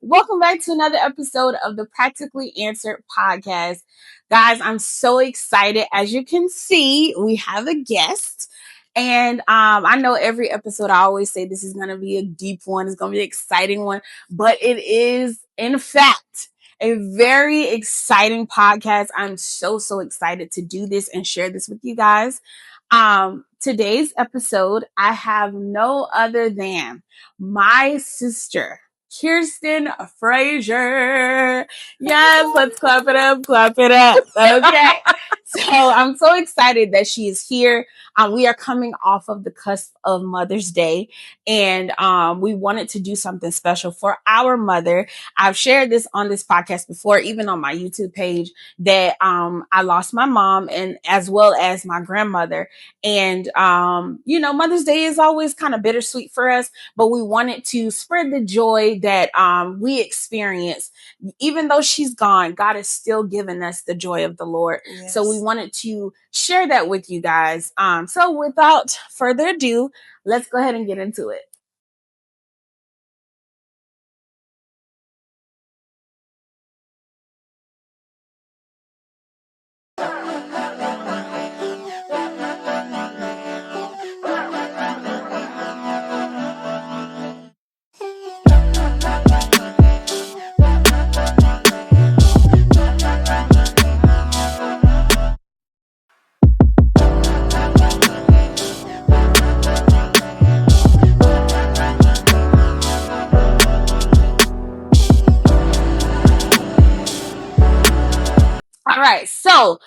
Welcome back to another episode of the Practically Answered podcast. Guys, I'm so excited. As you can see, we have a guest. And I know every episode I always say this is going to be a deep one. It's going to be an exciting one. But it is, in fact, a very exciting podcast. I'm so excited to do this and share this with you guys. Today's episode, I have no other than my sister, Kearstin Frazier. Yes, let's clap it up, clap it up. Okay. So I'm so excited that she is here. We are coming off of the cusp of Mother's Day, and we wanted to do something special for our mother. I've shared this on this podcast before, even on my YouTube page, that I lost my mom and as well as my grandmother. And Mother's Day is always kind of bittersweet for us, but we wanted to spread the joy that we experience. Even though she's gone, God has still given us the joy of the Lord. Yes. So we wanted to share that with you guys. So without further ado, let's go ahead and get into it. All right. So,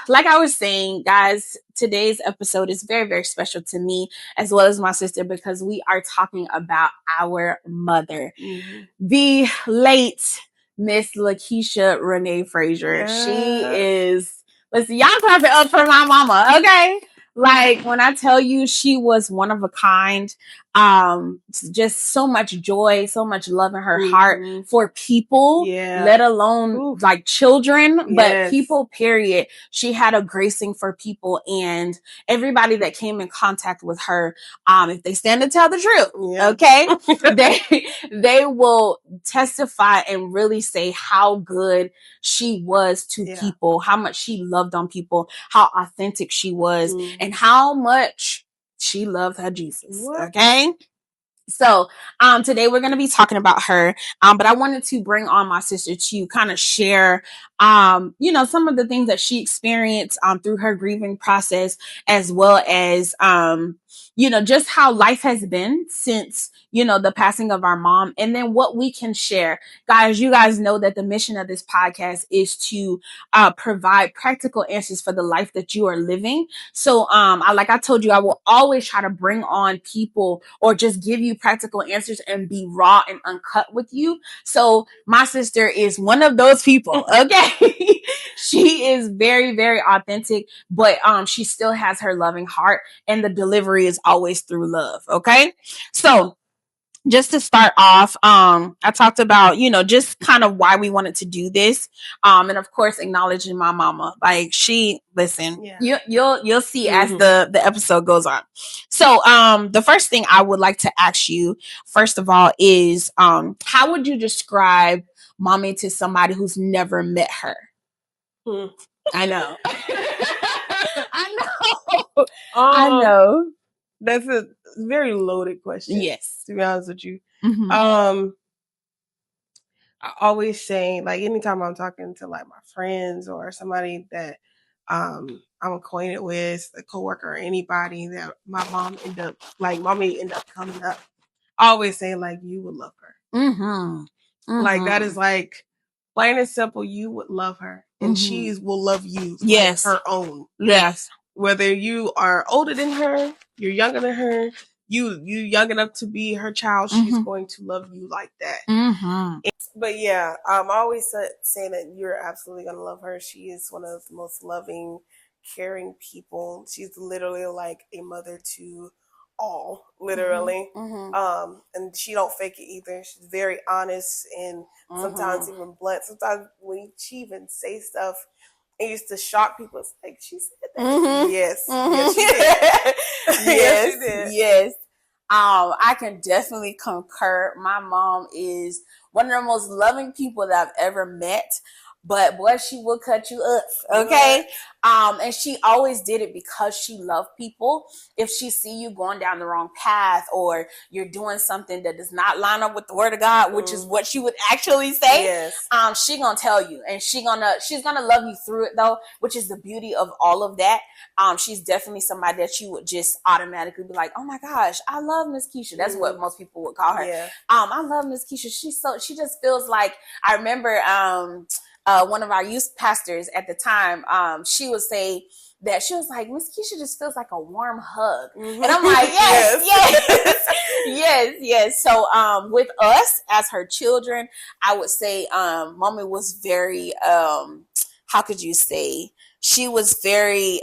like I was saying, guys, today's episode is very special to me as well as my sister because we are talking about our mother, the late Miss Lakeisha Renee Frazier. She is, listen, y'all clap it up for my mama, okay? Like when I tell you she was one of a kind, just so much joy, so much love in her heart for people, let alone like children, but people, period. She had a gracing for people and everybody that came in contact with her, if they stand to tell the truth, okay, they will testify and really say how good she was to people, how much she loved on people, how authentic she was, and how much she loved her Jesus. Okay. So, today we're going to be talking about her. But I wanted to bring on my sister to kind of share, some of the things that she experienced, through her grieving process, as well as, just how life has been since, the passing of our mom, and then what we can share. Guys, you guys know that the mission of this podcast is to, provide practical answers for the life that you are living. So, like I told you, I will always try to bring on people or just give you practical answers and be raw and uncut with you. So my sister is one of those people. Okay. She is very authentic, but she still has her loving heart, and the delivery is always through love. Okay. So just to start off, I talked about, just kind of why we wanted to do this. And of course, acknowledging my mama. Like you'll see as the episode goes on. So, the first thing I would like to ask you, first of all, is, how would you describe mommy to somebody who's never met her? I know. I know. That's a very loaded question. Yes. To be honest with you. I always say, like, anytime I'm talking to like my friends or somebody that I'm acquainted with, a coworker or anybody that my mommy end up coming up, I always say, like, you would love her. Like, that is like plain and simple, you would love her. And she will love you like her own. Yes. Whether you are older than her, you're younger than her, you young enough to be her child, she's going to love you like that. But yeah, I always say that you're absolutely going to love her. She is one of the most loving, caring people. She's literally like a mother to all, literally. And she don't fake it either. She's very honest and sometimes even blunt. Sometimes when she even say stuff, it used to shock people. It's like, she said that. Yes. Yes, she did. Yes, she did. Yes. I can definitely concur. My mom is one of the most loving people that I've ever met. But boy, she will cut you up, okay? And she always did it because she loved people. If she see you going down the wrong path or you're doing something that does not line up with the word of God, which is what she would actually say, she gonna tell you, and she's gonna love you through it though, which is the beauty of all of that. She's definitely somebody that you would just automatically be like, oh my gosh, I love Miss Keisha. That's what most people would call her. I love Miss Keisha. She just feels like, I remember one of our youth pastors at the time, she would say that she was like, Miss Keisha just feels like a warm hug. And I'm like, yes. So with us as her children, I would say Mommy was very, how could you say, she was very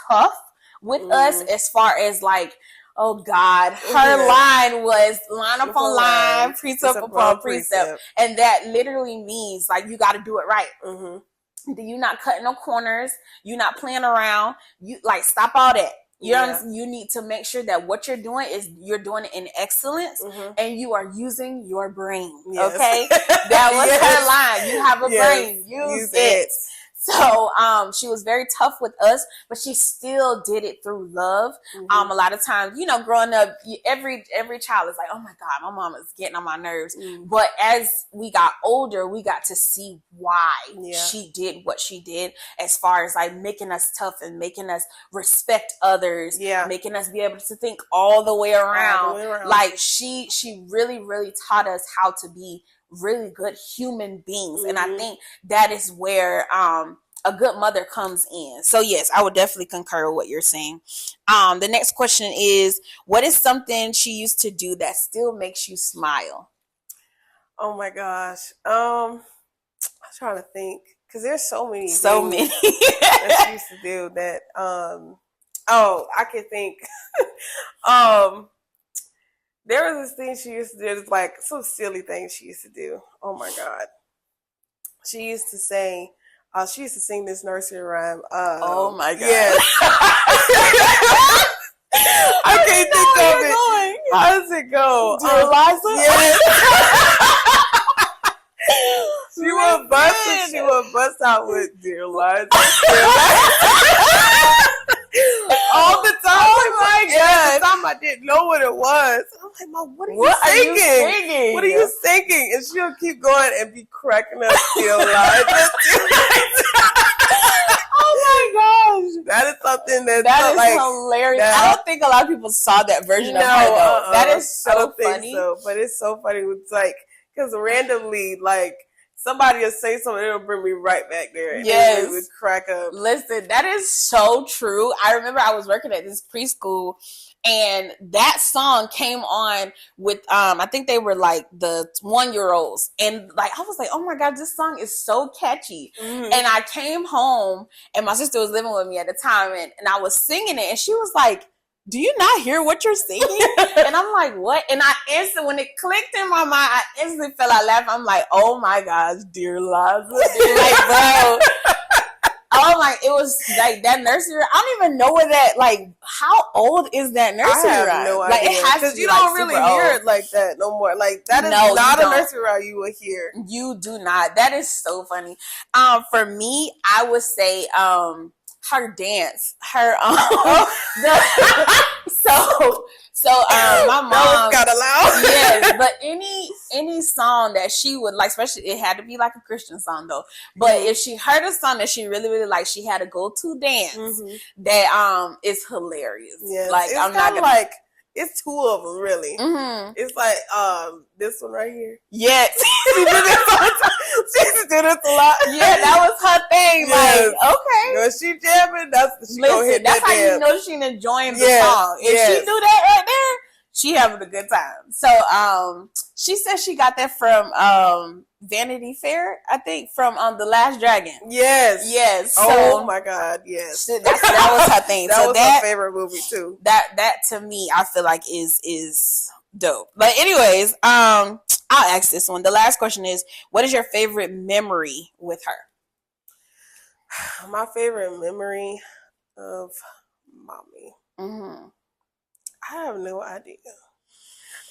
tough with us as far as like, oh God, her line was line upon line, precept upon precept. And that literally means like, you got to do it right. You're not cutting no corners. You're not playing around. You like, stop all that. You need to make sure that what you're doing is you're doing it in excellence and you are using your brain. Okay. That was her line. You have a brain. Use it. So she was very tough with us, but she still did it through love. A lot of times, growing up, every child is like, oh my God, my mom is getting on my nerves. But as we got older, we got to see why she did what she did, as far as like making us tough and making us respect others, making us be able to think all the way around. Like she really, really taught us how to be really good human beings. And I think that is where a good mother comes in. So yes, I would definitely concur with what you're saying. The next question is, what is something she used to do that still makes you smile? Oh my gosh. I'm trying to think, because there's so many that she used to do that I can think. There was this thing she used to do, like some silly things she used to do. Oh my God. She used to say, she used to sing this nursery rhyme. Oh my God. Yes. I can't think of it. How does it go? Dear Liza? Yes. She would bust out with Dear Liza. All the time. Oh my God. At the time I didn't know what it was. I'm like, Mom, what are you singing? What are you singing? And she'll keep going and be cracking up Still Liza. Oh my gosh. That is something that is like, hilarious. I don't think a lot of people saw that version of her though. That is so funny. But it's so funny. It's like, because randomly, like, somebody will say something, it'll bring me right back there. And it would crack up. Listen, that is so true. I remember I was working at this preschool, and that song came on with, I think they were like the 1-year-olds. And like, I was like, oh my God, this song is so catchy. And I came home, and my sister was living with me at the time, and I was singing it, and she was like, do you not hear what you're singing? And I'm like, what? And when it clicked in my mind, I instantly fell out laughing. I'm like, oh my gosh, Dear Liza. Like, bro. Oh my, it was like that nursery. I don't even know where that, like, how old is that nursery? I have no idea. Like, it has to be, you don't really hear it like that no more. Like, that is not a nursery rhyme you will hear. You do not. That is so funny. For me, I would say, her dance, my mom, that was kind of loud. Yes, but any song that she would like, especially it had to be like a Christian song though. But if she heard a song that she really really liked, she had a go-to dance that is hilarious. Yes, like it's I'm not gonna like. It's 2 of them, really. It's like this one right here. Yes. She did this all the time. She used to do this a lot. Yeah, that was her thing. Yes. Like, okay. When she jamming, she gonna hit that's that how jam. you know she's enjoying the song. If she do that right there, she having a good time. So she said she got that from Vanity Fair, I think, from The Last Dragon. Yes. So, oh my God, yes. That was her thing. That was her favorite movie too. That to me, I feel like is dope. But anyways, I'll ask this one. The last question is, what is your favorite memory with her? My favorite memory of Mommy. I have no idea.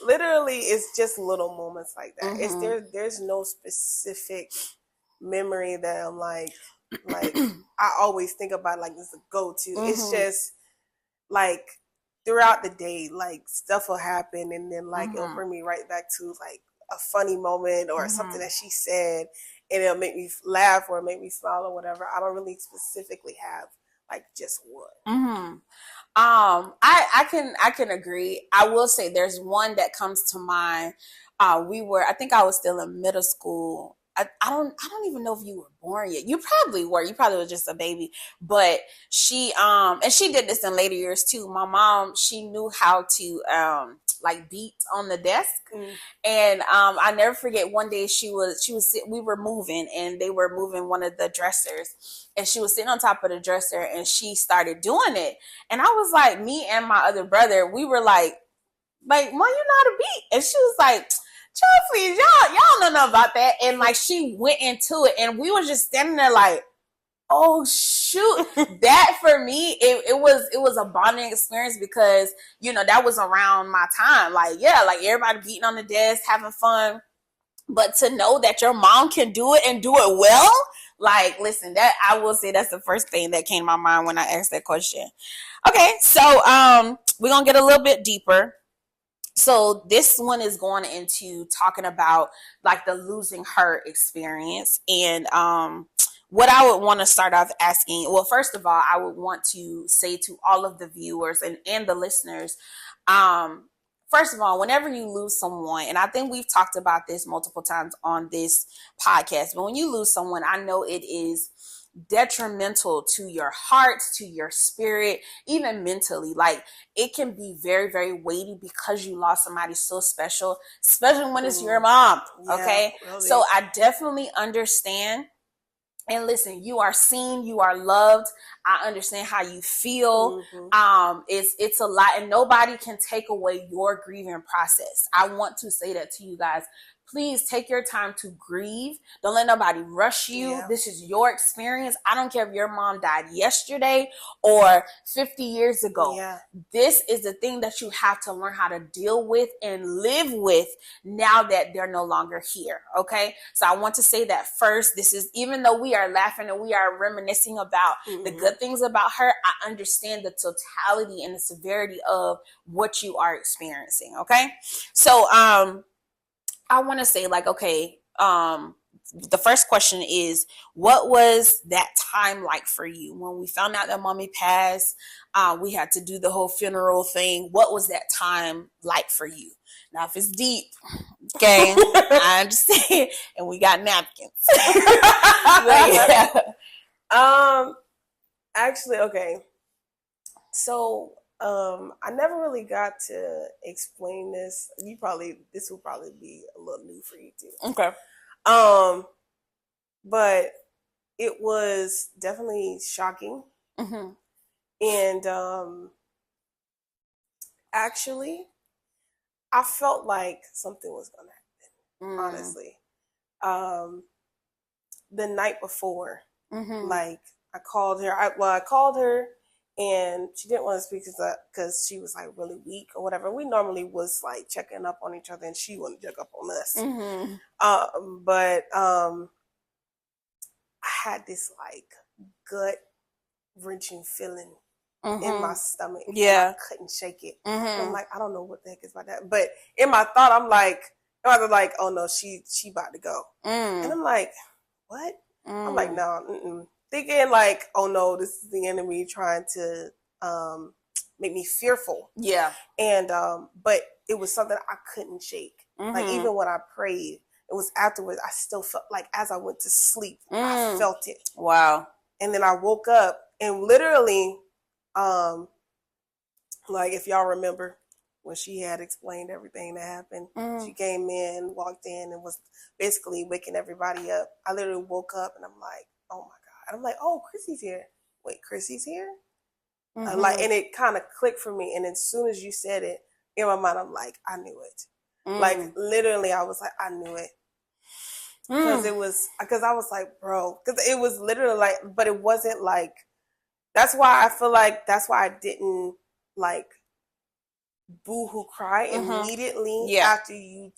Literally, it's just little moments like that. It's there's no specific memory that I'm like I always think about like this a go-to. It's just like throughout the day, like stuff will happen and then like it'll bring me right back to like a funny moment or something that she said, and it'll make me laugh or make me smile or whatever. I don't really specifically have like just one. I can agree. I will say there's one that comes to mind. I think I was still in middle school. I don't even know if you were born yet. You probably were. You probably was just a baby. But she and she did this in later years too. My mom, she knew how to like beat on the desk. And I never forget one day we were moving and they were moving one of the dressers and she was sitting on top of the dresser and she started doing it. And I was like, me and my other brother, we were like, Mom, you know how to beat? And she was like, child, please, y'all don't know about that. And like she went into it and we were just standing there like, oh shoot. That for me, it was a bonding experience because, you know, that was around my time. Like, yeah, like everybody beating on the desk, having fun. But to know that your mom can do it and do it well, like, listen, that I will say that's the first thing that came to my mind when I asked that question. Okay, so we're gonna get a little bit deeper. So this one is going into talking about like the losing her experience. And what I would want to start off asking, well, first of all, I would want to say to all of the viewers and the listeners, first of all, whenever you lose someone, and I think we've talked about this multiple times on this podcast, but when you lose someone, I know it is detrimental to your heart, to your spirit, even mentally. Like it can be very, very weighty because you lost somebody so special, especially when it's your mom. Okay. Yeah, really. So I definitely understand. And listen, you are seen, you are loved. I understand how you feel. It's a lot, and nobody can take away your grieving process. I want to say that to you guys. Please take your time to grieve. Don't let nobody rush you. Yeah. This is your experience. I don't care if your mom died yesterday or 50 years ago. Yeah. This is the thing that you have to learn how to deal with and live with now that they're no longer here. Okay. So I want to say that first. This is, even though we are laughing and we are reminiscing about the good things about her, I understand the totality and the severity of what you are experiencing. Okay. So, I want to say like, okay, the first question is, what was that time like for you? When we found out that mommy passed, we had to do the whole funeral thing. What was that time like for you? Now, if it's deep, okay, I understand. And we got napkins. But, yeah. Actually, okay. So, I never really got to explain this. This will probably be a little new for you too. Okay. But it was definitely shocking. And actually, I felt like something was gonna happen. Honestly, the night before, like I called her. I called her. And she didn't want to speak because she was like really weak or whatever. We normally was like checking up on each other, and she wouldn't check up on us. But I had this like gut wrenching feeling in my stomach. Yeah, I couldn't shake it. I'm like, I don't know what the heck is about that. But in my thought, I'm like, oh no, she about to go. And I'm like, what? I'm like, no. Thinking like, oh no, this is the enemy trying to make me fearful. Yeah. And but it was something I couldn't shake. Like even when I prayed, it was afterwards, I still felt like as I went to sleep, I felt it. Wow. And then I woke up and literally, like if y'all remember when she had explained everything that happened, she came in, walked in, and was basically waking everybody up. I literally woke up and I'm like, oh my God. I'm like, oh, Chrissy's here. Wait, Chrissy's here? Like, and it kind of clicked for me. And as soon as you said it, in my mind, I'm like, I knew it. Like, literally, I was like, I knew it. Because I was like, bro, because it was literally like, but it wasn't like, that's why I feel like, that's why I didn't like boo-hoo cry immediately after you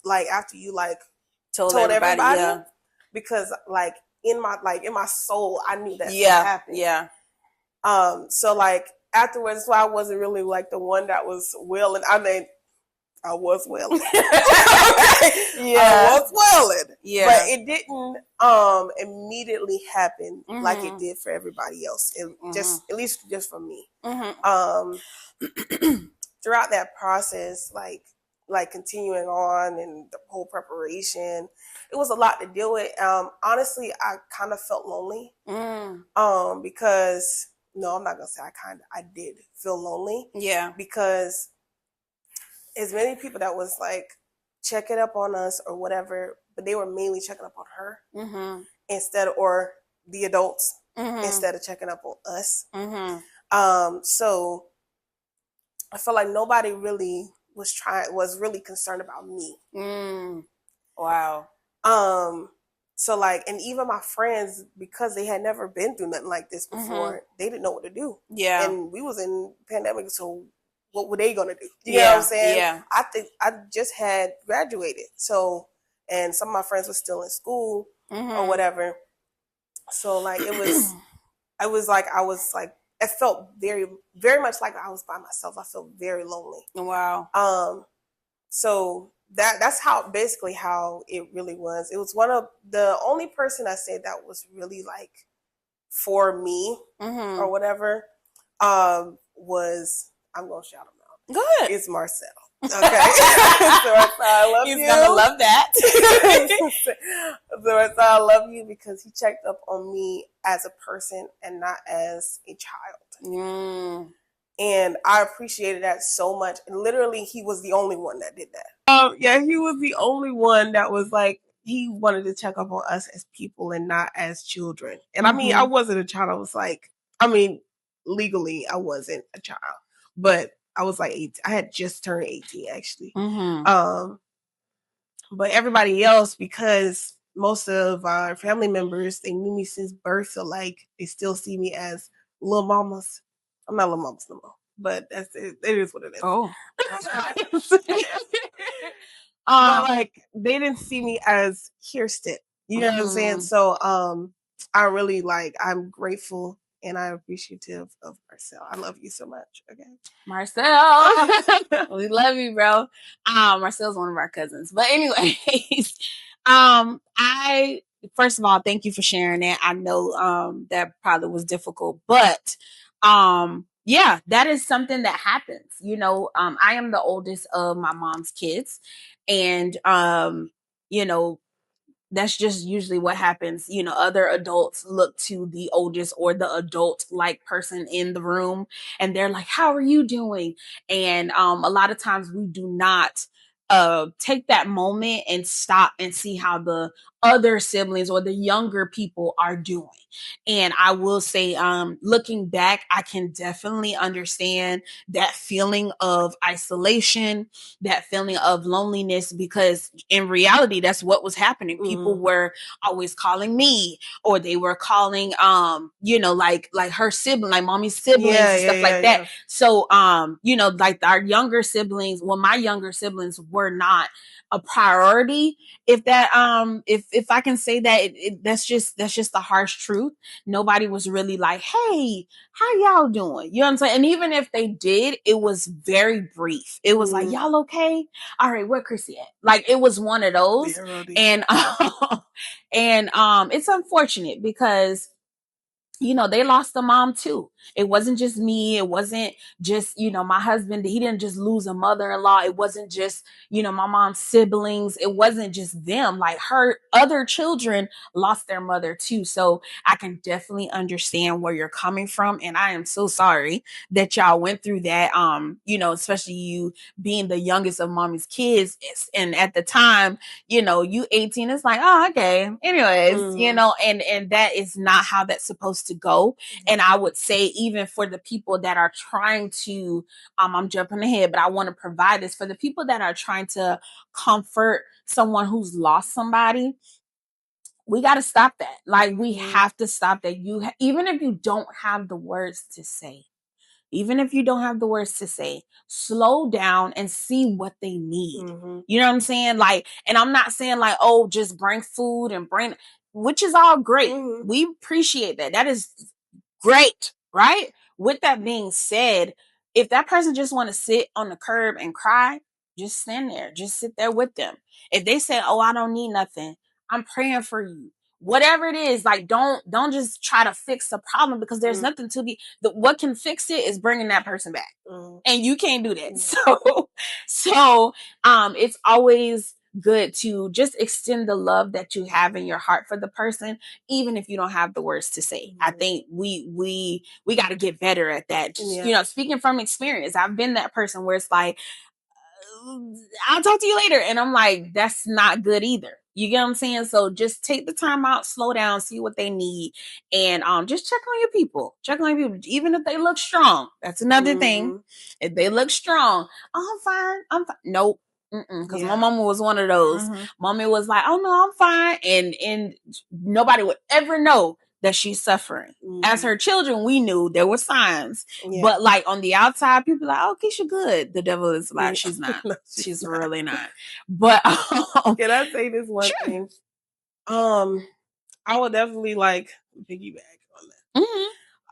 told everybody yeah. because like in my soul I knew that stuff happened. Yeah. So like afterwards, so I wasn't really like the one that was wailing. I mean, I was wailing. I was wailing. But it didn't immediately happen like it did for everybody else. It just at least just for me. Throughout that process, like continuing on and the whole preparation, it was a lot to deal with. Honestly, I kind of felt lonely. Because no, I'm not gonna say I did feel lonely. Yeah. Because as many people that was like checking up on us or whatever, but they were mainly checking up on her or the adults instead of checking up on us. So I felt like nobody really was really concerned about me. Wow. So like, and even my friends, because they had never been through nothing like this before, they didn't know what to do. Yeah. And we was in pandemic, so what were they gonna do? You know what I'm saying? Yeah. I think I just had graduated, so and some of my friends were still in school or whatever. So like it was, I was like it felt very, very much like I was by myself. I felt very lonely. Wow. So that's how basically how it really was. It was one of the only person I said that was really like for me or whatever. Was I'm gonna shout him out. Good. It's Marcel. Okay. So I love He's you. Gonna love that. So I love you because he checked up on me as a person and not as a child. And I appreciated that so much. And literally, he was the only one that did that. Yeah, he was the only one that was like, he wanted to check up on us as people and not as children. And I mean, I wasn't a child. I was like, I mean, legally, I wasn't a child, but I was like 18. I had just turned 18, actually. But everybody else, because most of our family members, they knew me since birth. So like, they still see me as little mamas. I'm not little mamas no more, but that's it. It is what it is. Oh. But like, they didn't see me as Kearstin. You know what I'm saying? So I really I'm grateful and I'm appreciative of Marcel. I love you so much. Okay. Marcel. We love you, bro. Marcel's one of our cousins. But anyways, I first of all, thank you for sharing that. I know that probably was difficult, but yeah, that is something that happens. You know, I am the oldest of my mom's kids, and you know, that's just usually what happens. You know, other adults look to the oldest or the adult like person in the room and they're like, how are you doing? And a lot of times we do not take that moment and stop and see how the other siblings or the younger people are doing. And I will say, looking back, I can definitely understand that feeling of isolation, that feeling of loneliness, because in reality, that's what was happening. People were always calling me, or they were calling, you know, like her sibling, like mommy's siblings and stuff like that. So, you know, like our younger siblings, well, my younger siblings were not a priority. If that, if I can say that, that's just the harsh truth. Nobody was really like, hey, how y'all doing? You know what I'm saying? And even if they did, it was very brief. It was like, y'all okay? All right, where Chrissy at? Like, it was one of those. And and it's unfortunate because, you know, they lost a mom too. It wasn't just me. It wasn't just, you know, my husband. He didn't just lose a mother-in-law. It wasn't just, you know, my mom's siblings. It wasn't just them. Like, her other children lost their mother too. So I can definitely understand where you're coming from. And I am so sorry that y'all went through that. You know, especially you being the youngest of mommy's kids. And at the time, you know, you 18, it's like, oh, okay. Anyways, you know, and that is not how that's supposed to go. And I would say, even for the people that are trying to, I'm jumping ahead, but I want to provide this for the people that are trying to comfort someone who's lost somebody. We got to stop that. Like, we have to stop that. Even if you don't have the words to say, even if you don't have the words to say, slow down and see what they need. You know what I'm saying? Like, and I'm not saying like, oh, just bring food and bring, which is all great. We appreciate that. That is great, right? With that being said, if that person just want to sit on the curb and cry, just stand there. Just sit there with them. If they say, oh, I don't need nothing, I'm praying for you. Whatever it is, like don't just try to fix the problem, because there's nothing to be. What can fix it is bringing that person back, and you can't do that. So it's always good to just extend the love that you have in your heart for the person, even if you don't have the words to say. I think we got to get better at that. You know, speaking from experience, I've been that person where it's like, I'll talk to you later, and I'm like, that's not good either. You get what I'm saying? So just take the time out, slow down, see what they need, and just check on your people. Check on your people, even if they look strong. That's another thing. If they look strong, oh, I'm fine. I'm fine. Nope. Because my mama was one of those. Mommy was like, oh no, I'm fine, and nobody would ever know that she's suffering. As her children, we knew there were signs, but like on the outside, people like, oh, Keisha good. The devil is like, she's not. No, she's not. Really not. But can I say this one thing? I will definitely like piggyback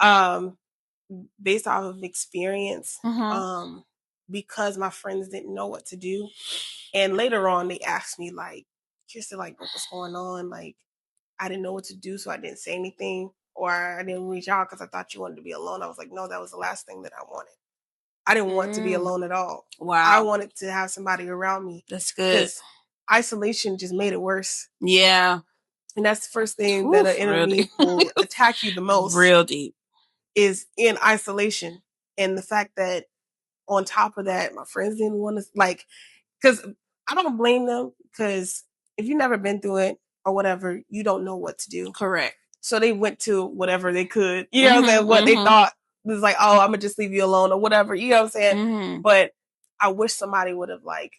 on that. Based off of experience, because my friends didn't know what to do, and later on they asked me like, Kearstin, like, what's going on? Like, I didn't know what to do, so I didn't say anything, or I didn't reach out because I thought you wanted to be alone. I was like, no, that was the last thing that I wanted. I didn't want to be alone at all. Wow. I wanted to have somebody around me. That's good. Because isolation just made it worse. Yeah. And that's the first thing that an enemy will attack you the most. Real deep. Is in isolation. And the fact that on top of that, my friends didn't want to, like, because I don't blame them, because if you've never been through it or whatever, you don't know what to do. Correct. So they went to whatever they could, you know what I'm saying? What they thought was like, oh, I'm gonna just leave you alone or whatever, you know what I'm saying? But I wish somebody would have like,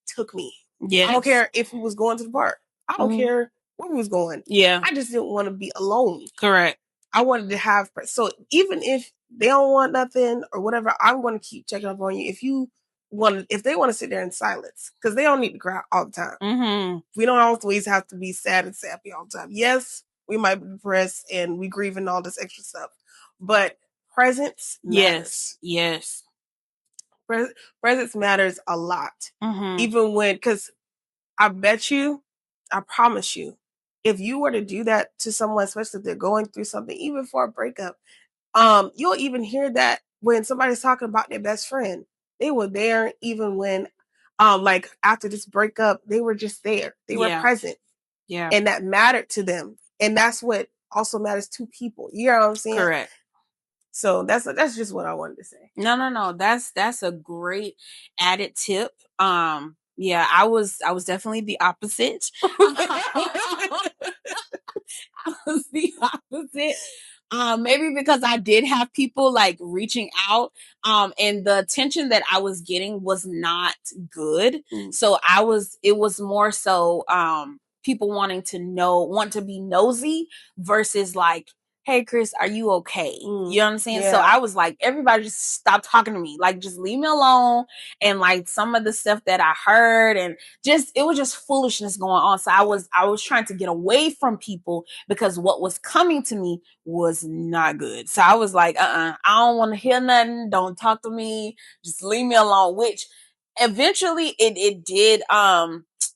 took me. Yeah. I don't care if we was going to the park. I don't care where we was going. Yeah. I just didn't want to be alone. Correct. I wanted to have, so even if they don't want nothing or whatever, I'm going to keep checking up on you. If they want to sit there in silence, because they don't need to cry all the time. We don't always have to be sad and sappy all the time. Yes, we might be depressed and we grieving all this extra stuff, but presence matters. Yes. Presence matters a lot. Even when, because I promise you, if you were to do that to someone, especially if they're going through something, even for a breakup, you'll even hear that when somebody's talking about their best friend. They were there even when, like after this breakup, they were just there. They were present. Yeah. And that mattered to them. And that's what also matters to people. You know what I'm saying? Correct. So that's just what I wanted to say. No. That's a great added tip. Yeah, I was definitely the opposite. I was the opposite. Maybe because I did have people like reaching out, and the attention that I was getting was not good. So it was more so, people want to be nosy versus like, hey, Chris, are you okay? You know what I'm saying? Yeah. So I was like, everybody just stop talking to me. Like, just leave me alone. And like some of the stuff that I heard, and it was just foolishness going on. So I was trying to get away from people because what was coming to me was not good. So I was like, I don't want to hear nothing. Don't talk to me. Just leave me alone, which eventually it did,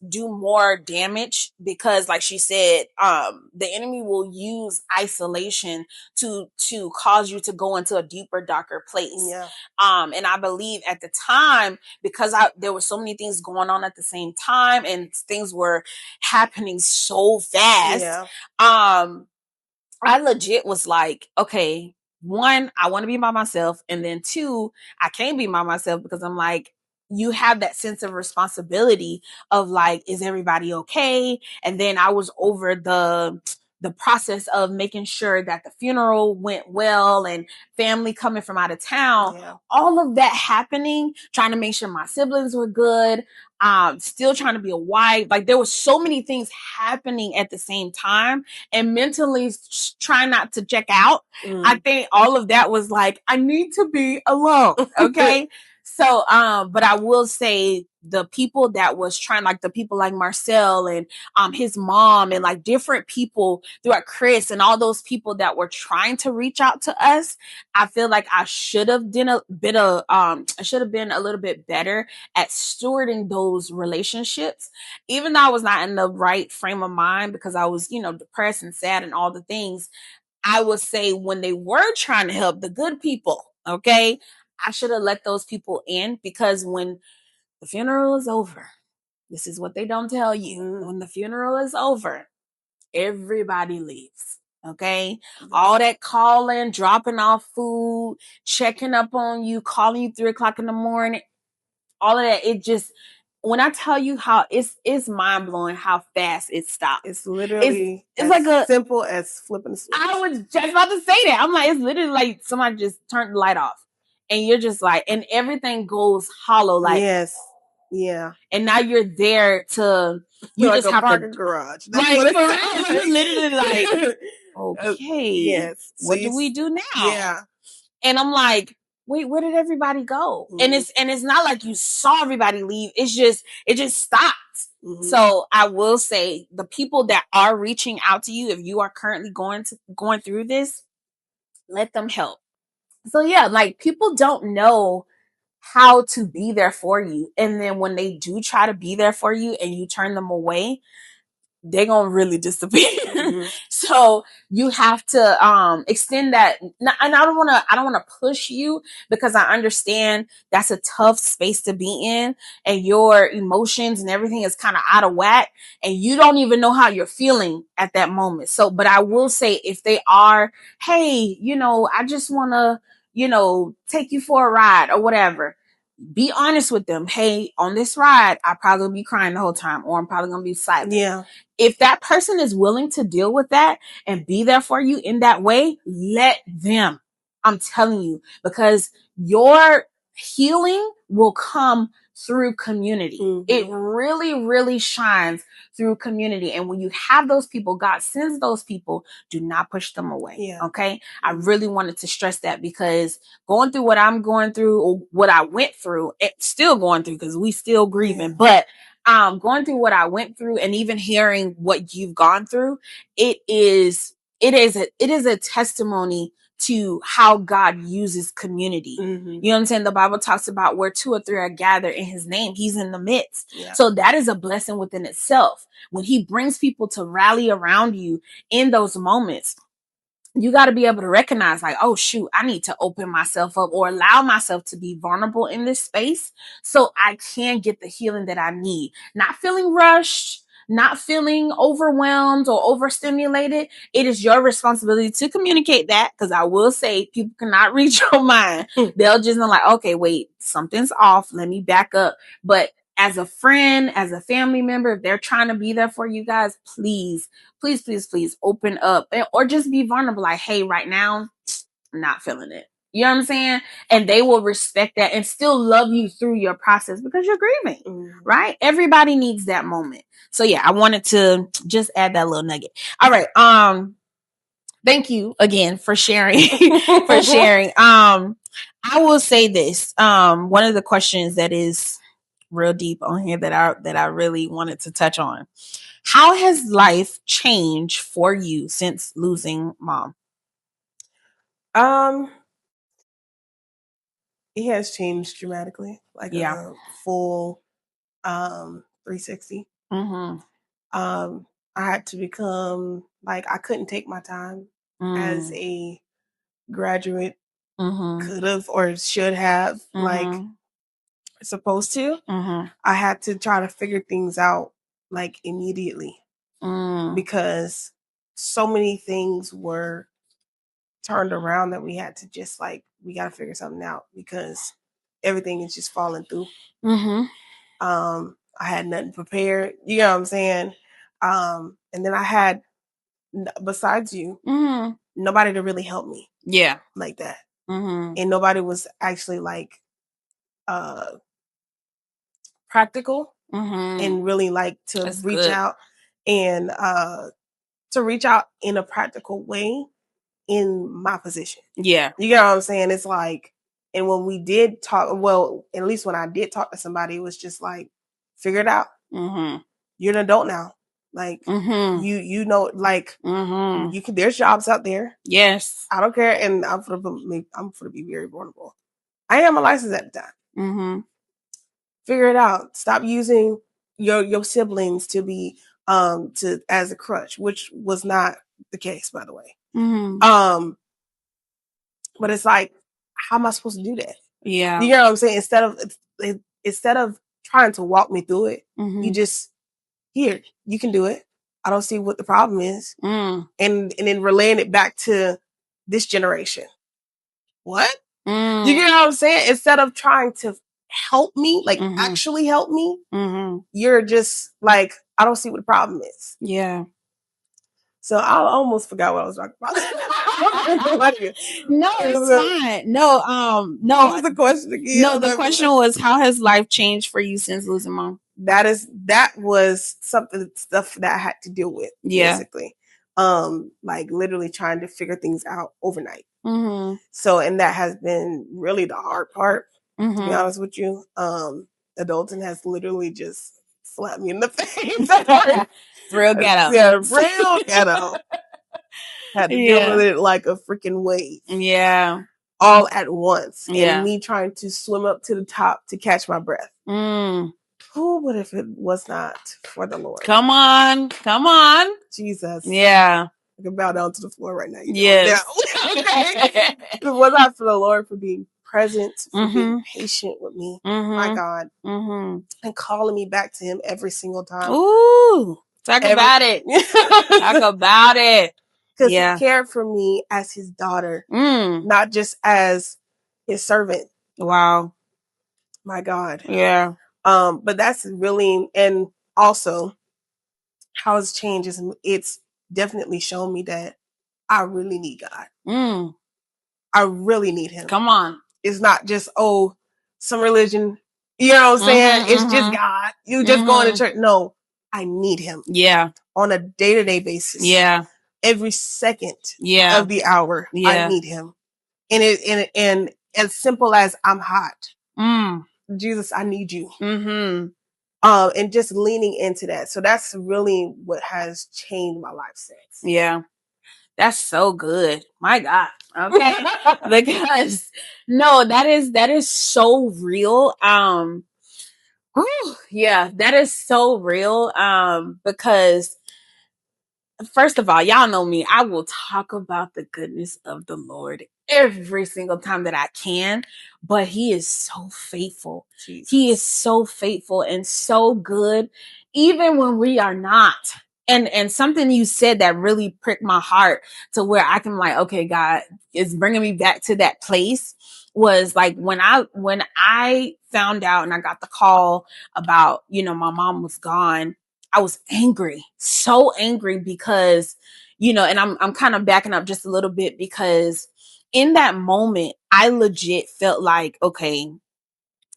do more damage, because like she said, the enemy will use isolation to cause you to go into a deeper, darker place. Yeah. And I believe at the time, because there were so many things going on at the same time and things were happening so fast. Yeah. I legit was like, okay, one, I want to be by myself, and then two, I can't be by myself, because I'm like, you have that sense of responsibility of like, is everybody okay? And then I was over the the process of making sure that the funeral went well and family coming from out of town, all of that happening, trying to make sure my siblings were good, still trying to be a wife. Like there was so many things happening at the same time, and mentally trying not to check out. I think all of that was like, I need to be alone. Okay. So, but I will say the people that was trying, like the people like Marcel and his mom and like different people throughout Chris and all those people that were trying to reach out to us, I feel like I should have been a little bit better at stewarding those relationships, even though I was not in the right frame of mind because I was, depressed and sad and all the things. I would say when they were trying to help the good people, okay, I should have let those people in, because when the funeral is over, this is what they don't tell you. When the funeral is over, everybody leaves. Okay. All that calling, dropping off food, checking up on you, calling you 3:00 in the morning, all of that. It just, when I tell you how it's mind blowing how fast it stops. It's literally it's like a simple as flipping a switch. I was just about to say that. I'm like, it's literally like somebody just turned the light off, and you're just like, and everything goes hollow. Like, yes, yeah. And now you're there to, you like just a have parking to garage. That's like, for real, you're literally like, okay, yes. What do we do now? Yeah. And I'm like, wait, where did everybody go? And it's not like you saw everybody leave. It just stopped. So I will say, the people that are reaching out to you, if you are currently going through this, let them help. So yeah, like, people don't know how to be there for you. And then when they do try to be there for you and you turn them away, they're gonna really disappear. So you have to extend that. And I don't want to push you, because I understand that's a tough space to be in, and your emotions and everything is kind of out of whack, and you don't even know how you're feeling at that moment. So, but I will say, if they are, hey, I just want to, take you for a ride or whatever, be honest with them. Hey, on this ride, I probably gonna be crying the whole time, or I'm probably gonna be silent. Yeah. If that person is willing to deal with that and be there for you in that way, let them. I'm telling you, because your healing will come through community. It really, really shines through community. And when you have those people, God sends those people, do not push them away. Yeah. Okay. I really wanted to stress that, because going through what I'm going through, or what I went through, it's still going through, because we still grieving, but going through what I went through, and even hearing what you've gone through, it is a testimony to how God uses community. You know what I'm saying? The Bible talks about where 2 or 3 are gathered in his name, he's in the midst. Yeah. So that is a blessing within itself. When he brings people to rally around you in those moments, you got to be able to recognize, like, oh shoot, I need to open myself up, or allow myself to be vulnerable in this space, so I can get the healing that I need. Not feeling rushed, not feeling overwhelmed or overstimulated. It is your responsibility to communicate that, because I will say, people cannot read your mind. They'll just know, like, okay, wait, something's off. Let me back up. But as a friend, as a family member, if they're trying to be there for you guys, please, please, please, please open up, or just be vulnerable. Like, hey, right now, I'm not feeling it. You know what I'm saying? And they will respect that and still love you through your process, because you're grieving, right? Everybody needs that moment. So yeah, I wanted to just add that little nugget. All right. Thank you again for sharing, I will say this. One of the questions that is real deep on here that I really wanted to touch on. How has life changed for you since losing mom? It has changed dramatically, like a full 360. I had to become, like, I couldn't take my time as a graduate could have or should have, like, supposed to. I had to try to figure things out, like, immediately, because so many things were turned around that we had to just, like, we got to figure something out, because everything is just falling through. I had nothing prepared, you know what I'm saying? And then I had besides you, nobody to really help me. Yeah. Like that. And nobody was actually like practical and really like to reach out and to reach out in a practical way in my position. Yeah. You get what I'm saying? It's like, and when we did talk, well, at least when I did talk to somebody, it was just like, figure it out. You're an adult now. Like you know, like you can. There's jobs out there. Yes, I don't care, and I'm gonna be very vulnerable. I am a licensed at the time. Figure it out. Stop using your siblings to be to as a crutch, which was not the case, by the way. But it's like, how am I supposed to do that? Yeah, you know what I'm saying. Instead of trying to walk me through it, you just here, you can do it. I don't see what the problem is, and then relaying it back to this generation. What? You get what I'm saying? Instead of trying to help me, like actually help me, you're just like, I don't see what the problem is. Yeah. So I almost forgot what I was talking about. No, it's fine. No, what was the question again? No, the question was, how has life changed for you since losing mom? That was stuff that I had to deal with, basically. Like literally trying to figure things out overnight. So, and that has been really the hard part, to be honest with you. Adulting has literally just slapped me in the face. Real ghetto. Yeah, real ghetto. Had to deal with it like a freaking wave. Yeah. All at once. Yeah. And me trying to swim up to the top to catch my breath. Who would if it was not for the Lord? Come on. Come on. Jesus. Yeah. I can bow down to the floor right now. Yes. Okay. If it was not for the Lord for being present, for being patient with me, my God, and calling me back to Him every single time. Ooh. Talk about it. Talk about it. Because He cared for me as His daughter, not just as His servant. Wow. My God. Yeah. But that's really, and also how it's changed is it's definitely shown me that I really need God. I really need Him. Come on. It's not just, some religion. You know what I'm saying? It's just God. You just going to church. No, I need Him. Yeah. On a day-to-day basis. Yeah. Every second of the hour, I need Him. And as simple as I'm hot. Jesus, I need you. And just leaning into that. So that's really what has changed my life since. Yeah. That's so good. My God. Okay. Because no, that is so real. Yeah, that is so real. Because first of all, y'all know me. I will talk about the goodness of the Lord every single time that I can, but He is so faithful. Jesus. He is so faithful and so good, even when we are not. And something you said that really pricked my heart to where I can like, okay, God is bringing me back to that place was like when I found out and I got the call about, my mom was gone. I was angry, so angry because, and I'm kind of backing up just a little bit because in that moment, I legit felt like, okay,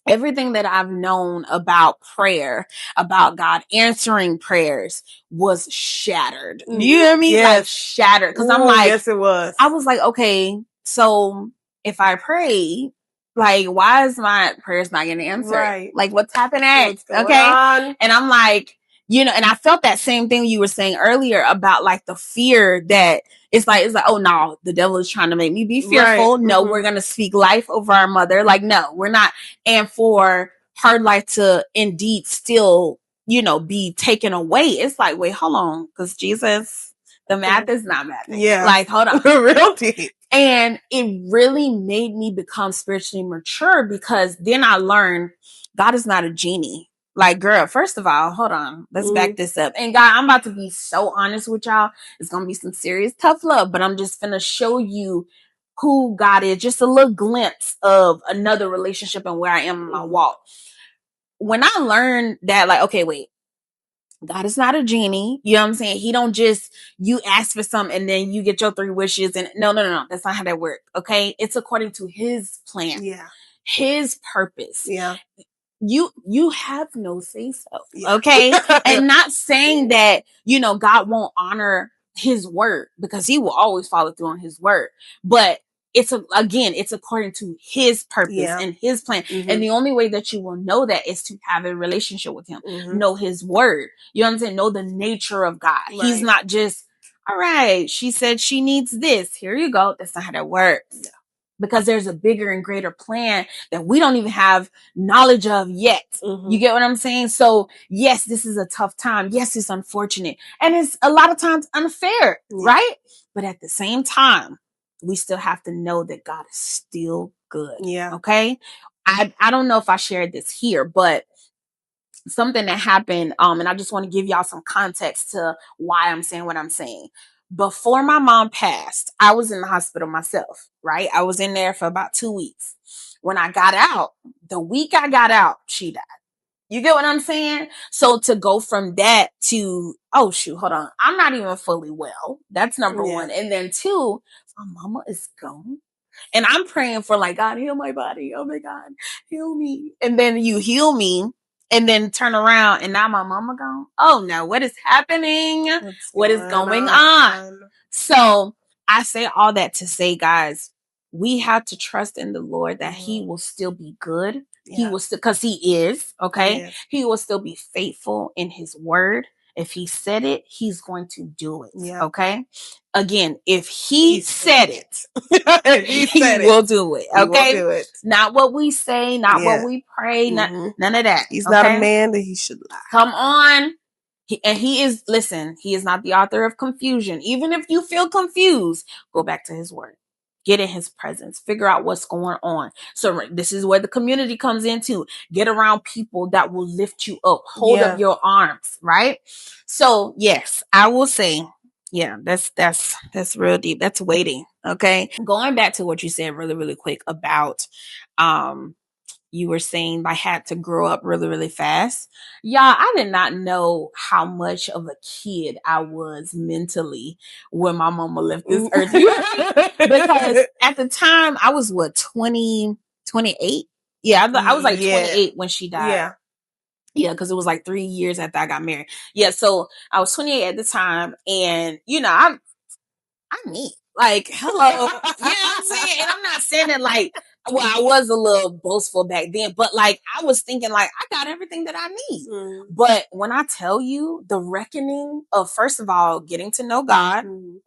everything that I've known about prayer, about God answering prayers was shattered. You hear me? Yes. Like shattered. Cause I'm like, yes, it was. I was like, okay, so if I pray, like, why is my prayers not getting answered? Right. Like, what's happening? What's going on? And I'm like, and I felt that same thing you were saying earlier about like the fear that it's like, oh no, the devil is trying to make me be fearful. Right. No, we're going to speak life over our mother. Like, no, we're not. And for her life to indeed still, be taken away. It's like, wait, hold on. Cause Jesus, the math is not math. Yeah. Like, hold on. Real deep. And it really made me become spiritually mature because then I learned God is not a genie. Like, girl, first of all, hold on. Let's back this up. And God, I'm about to be so honest with y'all. It's going to be some serious tough love, but I'm just going to show you who God is. Just a little glimpse of another relationship and where I am in my walk. When I learned that, like, okay, wait, God is not a genie. You know what I'm saying? He don't just, you ask for something and then you get your 3 wishes. And no. That's not how that works. Okay. It's according to his plan. Yeah. His purpose. Yeah. You have no say so. Yeah. Okay. And not saying that, God won't honor his word, because he will always follow through on his word. But it's according to his purpose and his plan. Mm-hmm. And the only way that you will know that is to have a relationship with him. Mm-hmm. Know his word. You know what I'm saying? Know the nature of God. Right. He's not just, all right, she said she needs this. Here you go. That's not how that works. No. Because there's a bigger and greater plan that we don't even have knowledge of yet. Mm-hmm. You get what I'm saying? So yes, this is a tough time. Yes, it's unfortunate. And it's a lot of times unfair, right? But at the same time, we still have to know that God is still good. Yeah. Okay. I don't know if I shared this here, but something that happened, and I just want to give y'all some context to why I'm saying what I'm saying. Before my mom passed, I was in the hospital myself, right? I was in there for about 2 weeks. When I got out, the week I got out, she died. You get what I'm saying? So to go from that to, oh shoot, hold on, I'm not even fully well. That's number one. And then 2, my mama is gone. And I'm praying for, like, God, heal my body. Oh my God, heal me. And then you heal me and then turn around and now my mama gone. Oh no, what is happening? What is going on? So I say all that to say, guys, we have to trust in the Lord that he will still be good. Yeah. He will still, because he is, okay? Yes. He will still be faithful in his word. If he said it, he's going to do it. Yeah. Okay. Again, if he said it, he will do it. Okay. He will do it. Not what we say, not what we pray, none of that. He's not a man that he should lie. Come on. He is not the author of confusion. Even if you feel confused, go back to his word. Get in his presence. Figure out what's going on. So this is where the community comes into. Get around people that will lift you up. Hold up your arms, right? So yes, I will say, yeah, that's real deep. That's weighty. Okay. Going back to what you said really, really quick about you were saying I had to grow up really, really fast. Y'all, I did not know how much of a kid I was mentally when my mama left this earth. Because at the time, I was 20, 28? Yeah, I was like 28 when she died. Yeah. Yeah, because it was like 3 years after I got married. Yeah, so I was 28 at the time. And, I'm me. Like, hello. You know what I'm saying? And I'm not saying it like, well, I was a little boastful back then, but like, I was thinking like, I got everything that I need. But when I tell you the reckoning of, first of all, getting to know God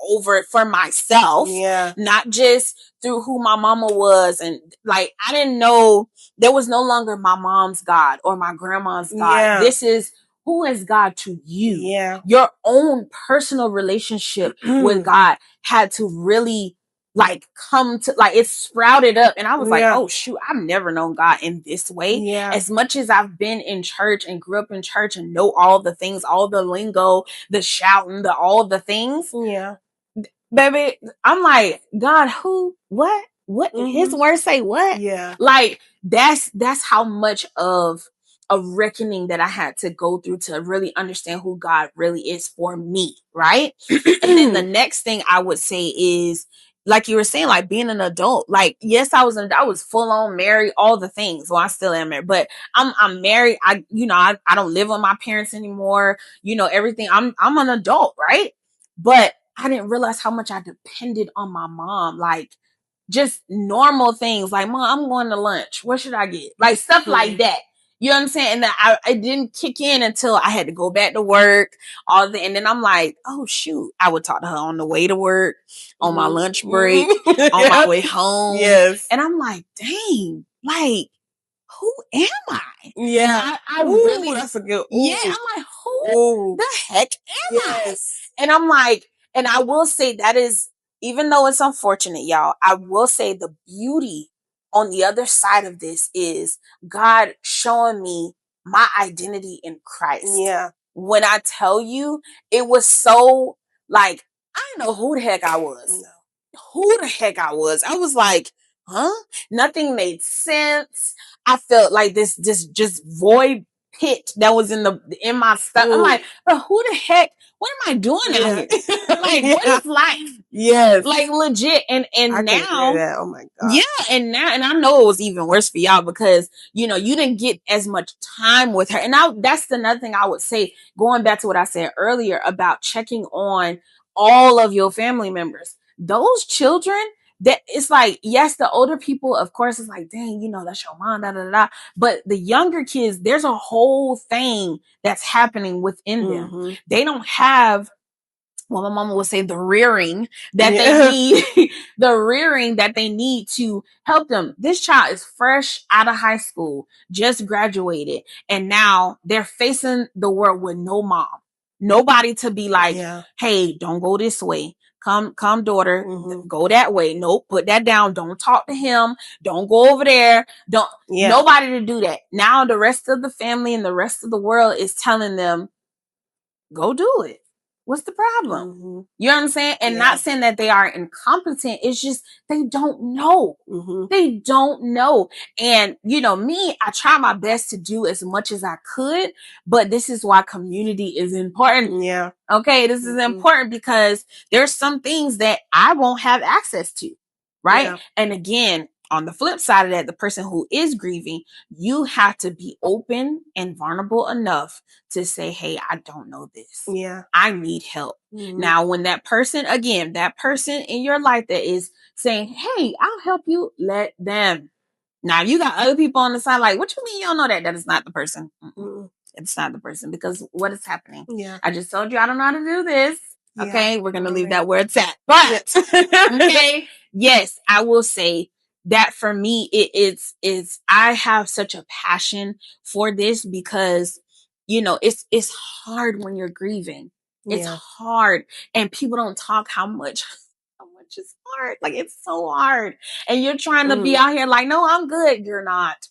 over it for myself, not just through who my mama was. And like, I didn't know there was no longer my mom's God or my grandma's God. Yeah. This is, who is God to you? Yeah. Your own personal relationship with God had to really like come to, like, it sprouted up. And I was like, oh shoot, I've never known God in this way. Yeah. As much as I've been in church and grew up in church and know all the things, all the lingo, the shouting, all the things. Yeah. Baby, I'm like, God, who, what, his words say what? Yeah. Like, that's how much of a reckoning that I had to go through to really understand who God really is for me, right? And then the next thing I would say is, like you were saying, like being an adult. Like, yes, I was full on married, all the things. Well, I still am married, but I'm married. I don't live with my parents anymore. Everything. I'm an adult, right? But I didn't realize how much I depended on my mom. Like, just normal things like, Mom, I'm going to lunch. What should I get? Like, stuff like that. You know what I'm saying? And that I didn't kick in until I had to go back to work. And then I'm like, oh shoot, I would talk to her on the way to work, on my lunch break, on my way home. Yes. And I'm like, dang, like, who am I? Yeah. I really, that's a good, yeah. I'm like, who the heck am I? And I'm like, and I will say that is, even though it's unfortunate, y'all, I will say the beauty on the other side of this is God showing me my identity in Christ. Yeah. When I tell you, it was so like, I didn't know who the heck I was. No. Who the heck I was. I was like, huh? Nothing made sense. I felt like this just void pit that was in my stuff. I'm like, but who the heck? What am I doing out here? Like, what is life? Yes. Like, legit. And I now, that. Oh my God. Yeah. And I know it was even worse for y'all because, you didn't get as much time with her. And now that's another thing I would say, going back to what I said earlier about checking on all of your family members. Those children, that it's like, yes, the older people, of course, it's like, dang, that's your mom, da, da, da. But the younger kids, there's a whole thing that's happening within them. They don't have, well, my mama would say, the rearing that they need, the rearing that they need to help them. This child is fresh out of high school, just graduated, and now they're facing the world with no mom, nobody to be like, hey, don't go this way. Come, daughter, go that way. Nope, put that down. Don't talk to him. Don't go over there. Nobody to do that. Now the rest of the family and the rest of the world is telling them, go do it. What's the problem? You know what I'm saying? And not saying that they are incompetent. It's just they don't know. They don't know. And, me, I try my best to do as much as I could, but this is why community is important. Yeah. Okay, this is important because there's some things that I won't have access to, right? Yeah. And again, on the flip side of that, the person who is grieving, you have to be open and vulnerable enough to say, hey, I don't know this. Yeah. I need help. Now, when that person in your life that is saying, hey, I'll help you, let them. Now, you got other people on the side like, what you mean you don't know that? That is not the person. It's not the person, because what is happening? Yeah. I just told you I don't know how to do this. Yeah. Okay, we're going to leave that where it's at. But, okay, yes, I will say that for me, it's I have such a passion for this because, it's hard when you're grieving. It's hard. And people don't talk how much is hard. Like, it's so hard. And you're trying to be out here like, no, I'm good. You're not.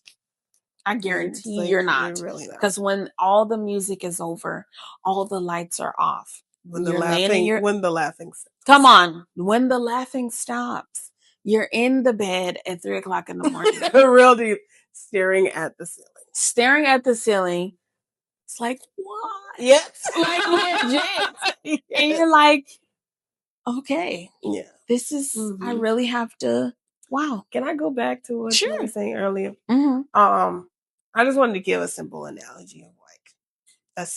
I guarantee you're not. Really, because when all the music is over, all the lights are off. When the laughing stops. Come on. When the laughing stops. You're in the bed at 3:00 in the morning. Real deep. Staring at the ceiling. It's like, what? Yes. Like, legit. Yes. And you're like, okay. Yeah. This is, I really have to, wow. Can I go back to what you were saying earlier? I just wanted to give a simple analogy of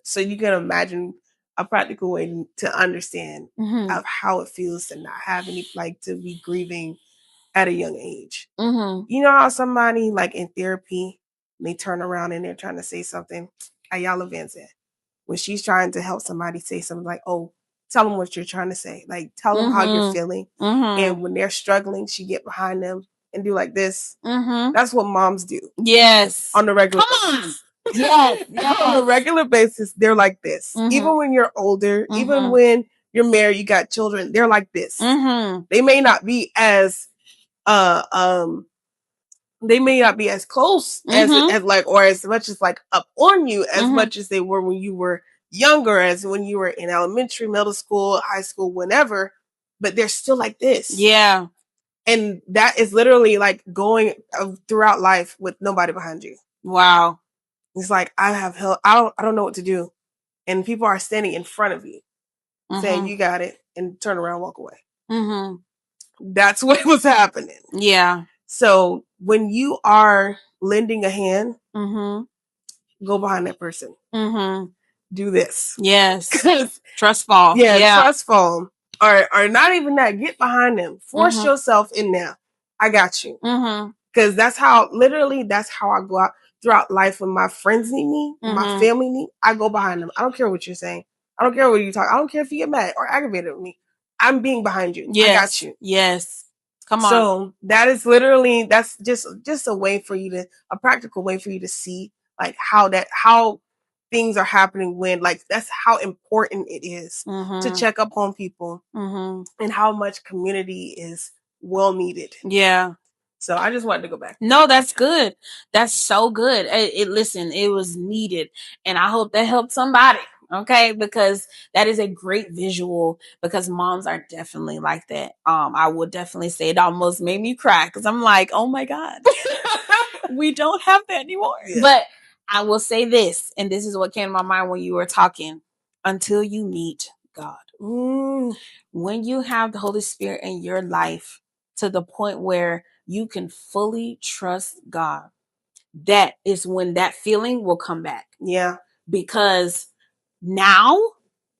so you can imagine a practical way to understand of how it feels to not have any, to be grieving at a young age. You know how somebody in therapy, they turn around and they're trying to say something. Ayala Van said, when she's trying to help somebody say something like, oh, tell them what you're trying to say. Tell them how you're feeling. And when they're struggling, she get behind them and do like this. That's what moms do. Yes. On the regular basis. Yes. On a regular basis, they're like this. Even when you're older, even when you're married, you got children, they're like this. They may not be as close as or as much as up on you as much as they were when you were younger, as when you were in elementary, middle school, high school, whenever, but they're still like this. Yeah. And that is literally going throughout life with nobody behind you. Wow. It's like, I have help. I don't know what to do. And people are standing in front of you saying, you got it, and turn around, walk away. That's what was happening. Yeah. So when you are lending a hand, go behind that person. Do this. Yes. Trust fall. Yeah, trust fall. Or not even that. Get behind them. Force yourself in there. I got you. Because that's how I go out throughout life. When my friends need me, my family need, I go behind them. I don't care what you're saying. I don't care what you talk. I don't care if you get mad or aggravated with me. I'm being behind you. Yes. I got you. Yes. Come on. So that is literally, that's just a way for you to, a practical way for you to see how things are happening when, that's how important it is to check up on people and how much community is well needed. Yeah. So I just wanted to go back. No, that's good. That's so good. Listen, it was needed. And I hope that helped somebody. Okay, because that is a great visual, because moms are definitely like that. I would definitely say it almost made me cry, because I'm like, oh my God, we don't have that anymore. Yeah. But I will say this, and this is what came to my mind when you were talking. Until you meet God. When you have the Holy Spirit in your life to the point where you can fully trust God, that is when that feeling will come back. Yeah. Because now,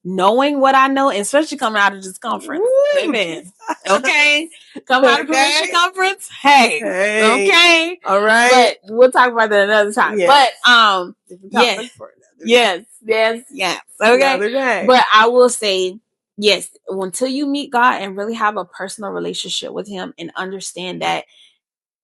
knowing what I know, especially coming out of this conference, amen. Okay, come out of Christian conference. Hey, okay, all right. But we'll talk about that another time. Yes. But yes, yes. Okay, but I will say yes. Until you meet God and really have a personal relationship with Him and understand that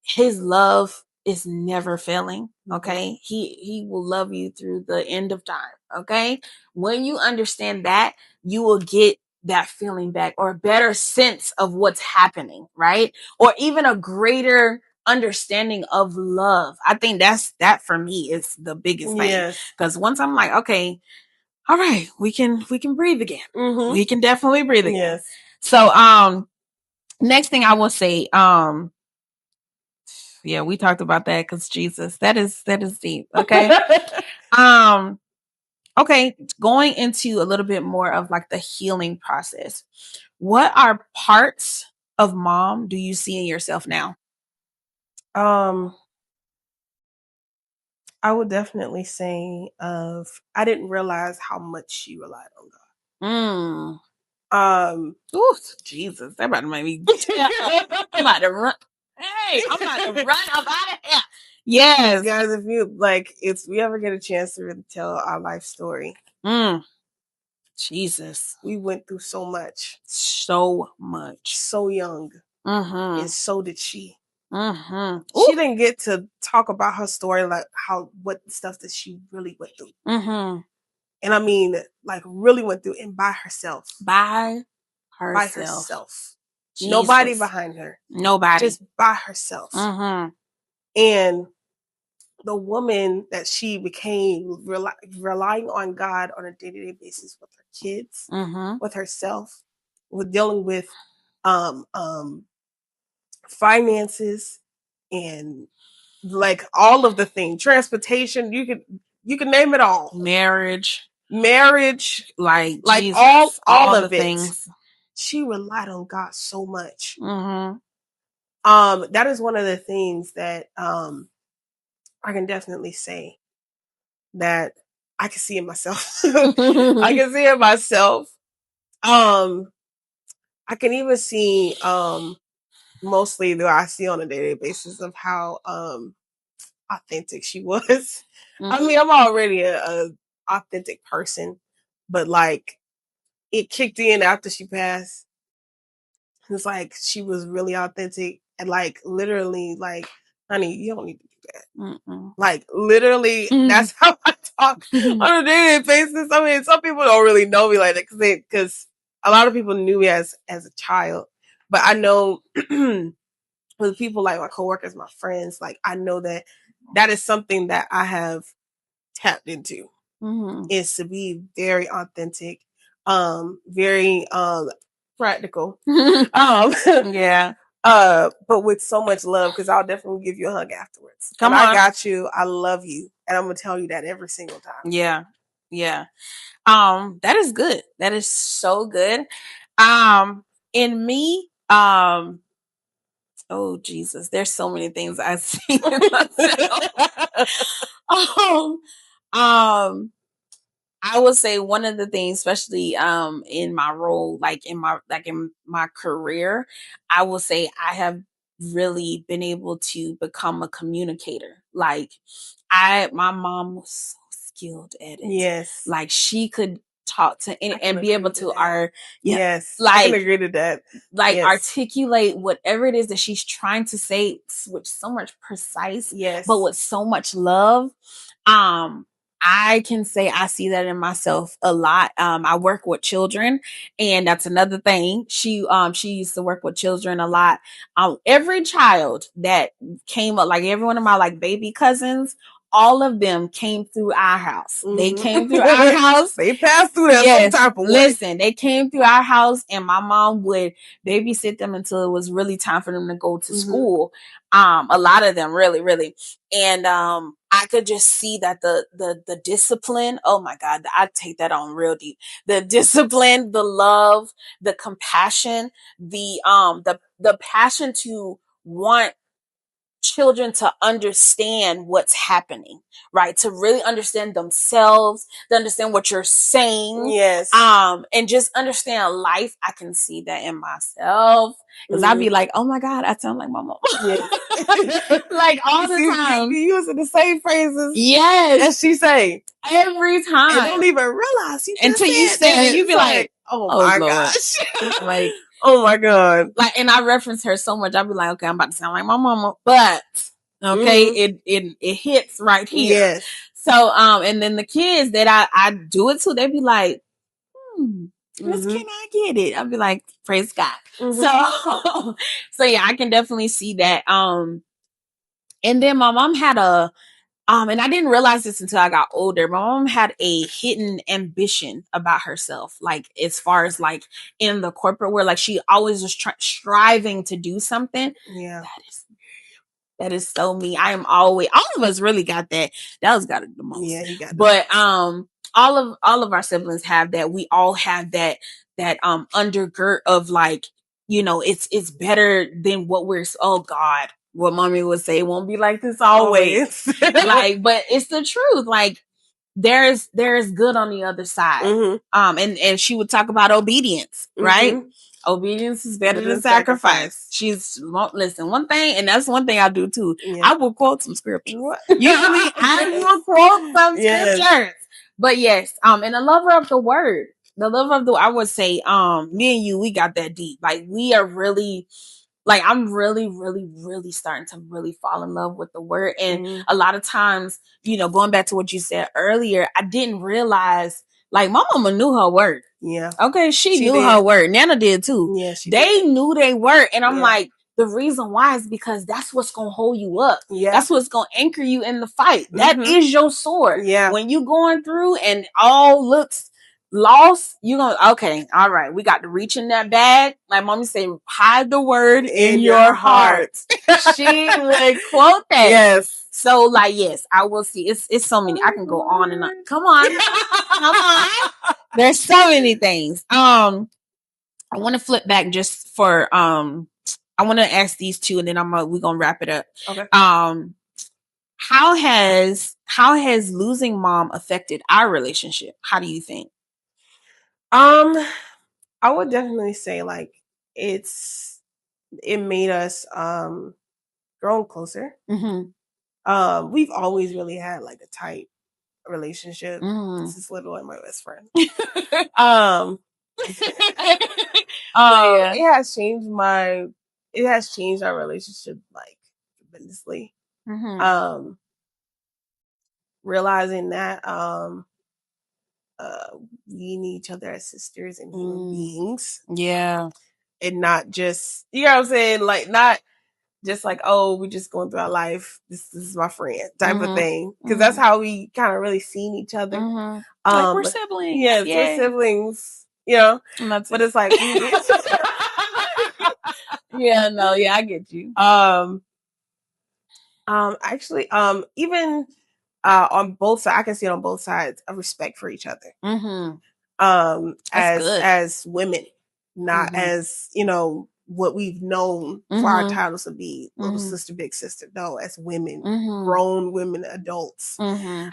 His love is never failing. Okay. He will love you through the end of time. Okay. When you understand that, you will get that feeling back or a better sense of what's happening, right? Or even a greater understanding of love. I think that for me is the biggest thing. Because once I'm like, okay, all right, we can breathe again. We can definitely breathe again. Yes. So next thing I will say, yeah, we talked about that because Jesus, that is deep. Okay. Okay, going into a little bit more of like the healing process. What are parts of mom do you see in yourself now? I would definitely say I didn't realize how much she relied on God. Oh, Jesus, that about to make me I'm about to run. Hey, I'm about to run up out of here. Yes. Guys, if we ever get a chance to really tell our life story. Jesus. We went through so much. So much. So young. And so did she. She didn't get to talk about her story, like what stuff that she really went through. And I mean, like really went through and by herself. By herself. Nobody behind her. Nobody. Just by herself. And the woman that she became, relying on God on a day-to-day basis with her kids, with herself, with dealing with finances and like all of the things, transportation, you can name it all. Marriage, like Jesus, all of the things. She relied on God so much. That is one of the things that I can definitely say that I can see in myself. I can see in myself. I can even see mostly that I see on a daily basis of how authentic she was. I mean, I'm already a authentic person, but like it kicked in after she passed. It's like she was really authentic and like literally like, honey, you don't need to do that. Like literally, that's how I talk on a daily basis. I mean, some people don't really know me like that because a lot of people knew me as a child, but I know with people like my coworkers, my friends, like I know that is something that I have tapped into is to be very authentic, very practical. Yeah. But with so much love, because I'll definitely give you a hug afterwards. Come on. I got you. I love you. And I'm gonna tell you that every single time. Yeah. Yeah. That is good. That is so good. In me, oh Jesus, there's so many things I see in myself. I would say one of the things, especially in my role, like in my career, I will say I have really been able to become a communicator. Like my mom was so skilled at it. Yes. Like she could talk to and be able to yes, like I can agree to that. Like articulate whatever it is that she's trying to say with so much precise, but with so much love. I can say I see that in myself a lot. I work with children, and that's another thing. She used to work with children a lot. Every child that came up, like every one of my like baby cousins, all of them came through our house. They came through our house. They passed through that some type of way. Listen, they came through our house, and my mom would babysit them until it was really time for them to go to school. A lot of them, really. And I could just see that the discipline, oh my God, I take that on real deep. The discipline, the love, the compassion, the passion to want children to understand what's happening, right? To really understand themselves, to understand what you're saying. Yes. And just understand life. I can see that in myself. Because I'd be like, oh my God, I sound like my mom. Yes. Like all the time. You using the same phrases. Yes. As she say. Every time. And don't even realize you until you say it. You be like, oh my Lord. gosh. Like, oh my God. Like, and I reference her so much. I'll be like, okay, I'm about to sound like my mama, but okay, it hits right here. Yes. So, and then the kids that I do it to, they be like, Miss, can I get it? I'll be like, praise God. So yeah, I can definitely see that. And then my mom had and I didn't realize this until I got older. My mom had a hidden ambition about herself, like as far as like in the corporate world, like she always was striving to do something. Yeah, that is so me. I am always. All of us really got that. That was got it the most. Yeah, he got. But all of our siblings have that. We all have that undergird of like, you know, it's better than what we're. Oh God. What mommy would say, it won't be like this always. Like, but it's the truth. Like, there is good on the other side. And she would talk about obedience, right? Obedience is better than sacrifice. Listen, one thing, and that's one thing I do too. Yeah. I will quote some scriptures. Usually I will quote some scriptures. But yes, and a lover of the word. The lover of I would say, me and you, we got that deep. Like, we are really, like, I'm really, really, really starting to really fall in love with the word. And a lot of times, you know, going back to what you said earlier, I didn't realize, like, my mama knew her word. Yeah. Okay, she knew her word. Nana did too. Yeah, they knew their word. And I'm like, the reason why is because that's what's going to hold you up. Yeah. That's what's going to anchor you in the fight. That is your sword. Yeah. When you going through and all looks lost, you gonna, okay, all right, we got to reach in that bag. Like mommy say, hide the word in your heart. She would quote that. Yes. So like, yes, I will see. It's so many. I can go on and on. Come on. There's so many things. I want to flip back just for I want to ask these two, and then we're gonna wrap it up. Okay. How has losing mom affected our relationship? How do you think? I would definitely say like it made us grown closer. We've always really had like a tight relationship. This is literally my best friend. It has changed our relationship like tremendously. Realizing that we need each other as sisters and human beings. Yeah. And not just, you know what I'm saying? Like, not just like, oh, we're just going through our life. This is my friend type of thing. Because that's how we kind of really seen each other. Like, we're siblings. Yes, we're siblings. You know? But it's like, yeah, no, yeah, I get you. Actually, even on both sides, I can see it on both sides, a respect for each other. As women, not as, you know, what we've known for our titles to be little sister, big sister. No, as women, grown women, adults. I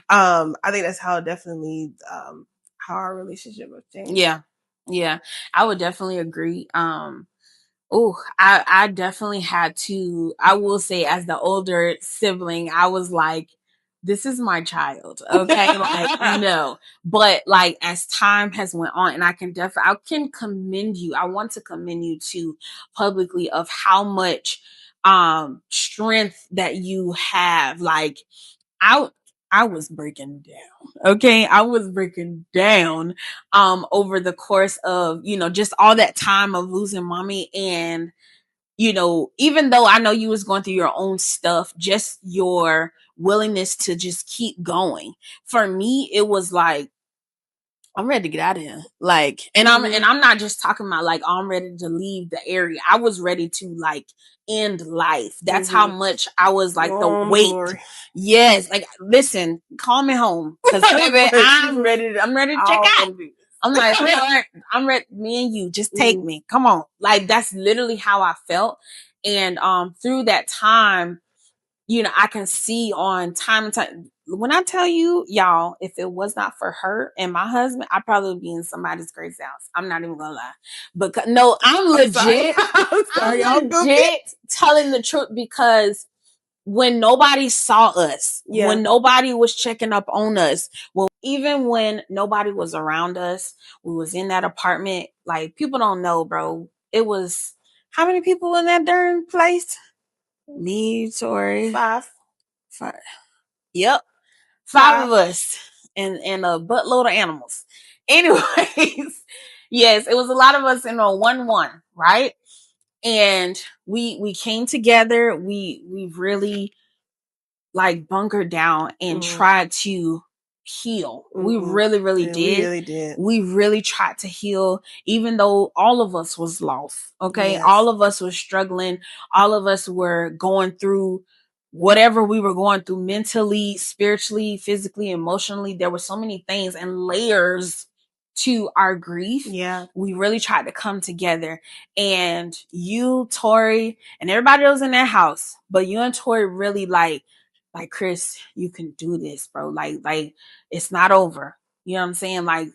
think that's how definitely how our relationship has changed. Yeah, I would definitely agree. I definitely had to, I will say, as the older sibling, I was like, this is my child. Okay. Like, no, but like, as time has went on, and I can commend you. I want to commend you too publicly of how much, strength that you have. Like, I was breaking down. Okay. I was breaking down, over the course of, you know, just all that time of losing mommy. And, you know, even though I know you was going through your own stuff, just your willingness to just keep going. For me, it was like, I'm ready to get out of here. Like, and I'm not just talking about like, I'm ready to leave the area. I was ready to like end life. That's how much I was like the weight. Glory. Yes. Like, listen, call me home. Cause baby, I'm ready to check out. I'm like, I'm ready. Me and you, just take me. Come on. Like, that's literally how I felt. And through that time, you know, I can see on time and time. When I tell you, y'all, if it was not for her and my husband, I'd probably be in somebody's crazy house. I'm not even gonna lie. Because no, I'm legit. I'm legit telling the truth, because when nobody saw us, when nobody was checking up on us, even when nobody was around us, we was in that apartment. Like, people don't know, bro. It was how many people in that darn place? Me, Tori. Five. Yep. Five of us. And a buttload of animals. Anyways, yes, it was a lot of us in a 1-1, right? And we came together. We really like bunkered down and tried to heal. We really did. We really tried to heal, even though all of us was lost. Okay. Yes. All of us were struggling. All of us were going through whatever we were going through, mentally, spiritually, physically, emotionally. There were so many things and layers to our grief. Yeah. We really tried to come together. And you, Tori, and everybody else in that house, but you and Tori really like, Chris, you can do this, bro. Like it's not over. You know what I'm saying? Like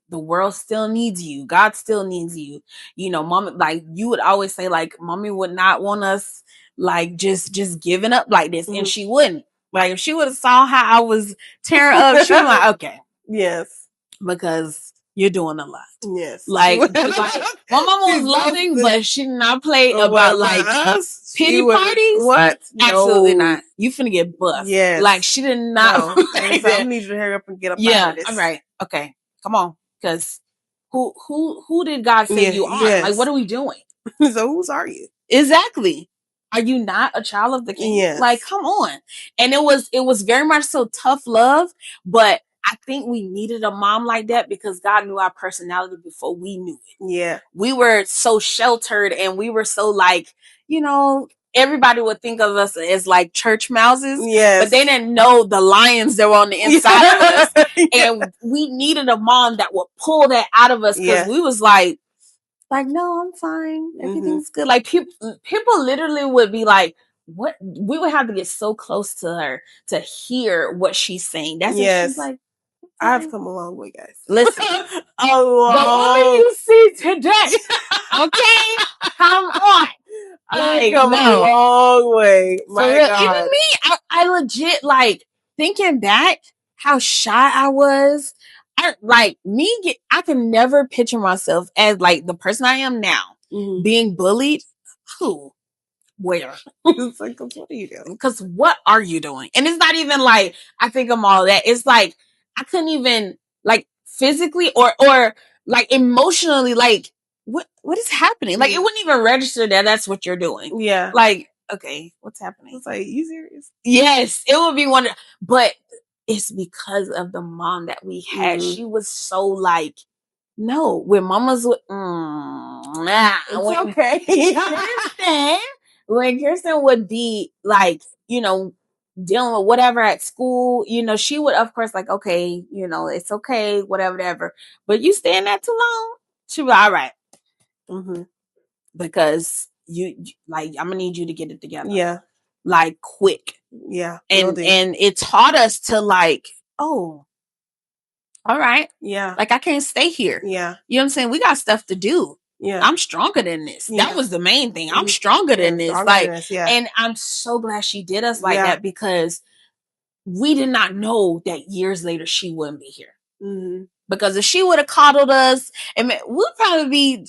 the world still needs you. God still needs you. You know, mom, like you would always say, like, mommy would not want us like just giving up like this. And she wouldn't. Like, if she would have saw how I was tearing up, she was like, okay. Yes. Because you're doing a lot. Yes. Like my mama was loving, but she did not play about like us. Pity parties. What? Absolutely not. You finna get buffed. Yes. Like, she did not. No. I need you to hurry up and get up out of this. All right. Okay. Come on. Because who did God say you are? Yes. Like, what are we doing? So whose are you? Exactly. Are you not a child of the king? Yes. Like, come on. And it was very much so tough love, but I think we needed a mom like that because God knew our personality before we knew it. Yeah. We were so sheltered and we were so like, you know, everybody would think of us as like church mouses. Yes. But they didn't know the lions that were on the inside of us. And we needed a mom that would pull that out of us because we was like, no, I'm fine. Everything's good. Like, people literally would be like, what? We would have to get so close to her to hear what she's saying. That's what she's like. I've come a long way, guys. Listen, the woman you see today, okay? Come on. I've come a long way. My God. Even me, I legit, like, thinking back, how shy I was. I can never picture myself as like the person I am now, being bullied. Who? Where? It's like, what are you doing? Because what are you doing? And it's not even like I think I'm all that. It's like I couldn't even like physically or like emotionally, like what is happening? Like, it wouldn't even register that that's what you're doing. Yeah. Like, okay, what's happening? It's like, you serious? Yes, it would be wonderful. But it's because of the mom that we had. She was so like, no, when mamas would it's okay. When Kearstin would be like, you know, dealing with whatever at school, you know, she would, of course, like, okay, you know, it's okay, whatever. But you stay in that too long, she would be all right. Because you like, I'm gonna need you to get it together. Yeah. Like, quick. Yeah. And it taught us to like, oh, all right. Yeah. Like, I can't stay here. Yeah. You know what I'm saying? We got stuff to do. Yeah. I'm stronger than this. Yeah. That was the main thing. I'm stronger than this. And I'm so glad she did us like that, because we did not know that years later she wouldn't be here. Because if she would have coddled us, and we'd probably be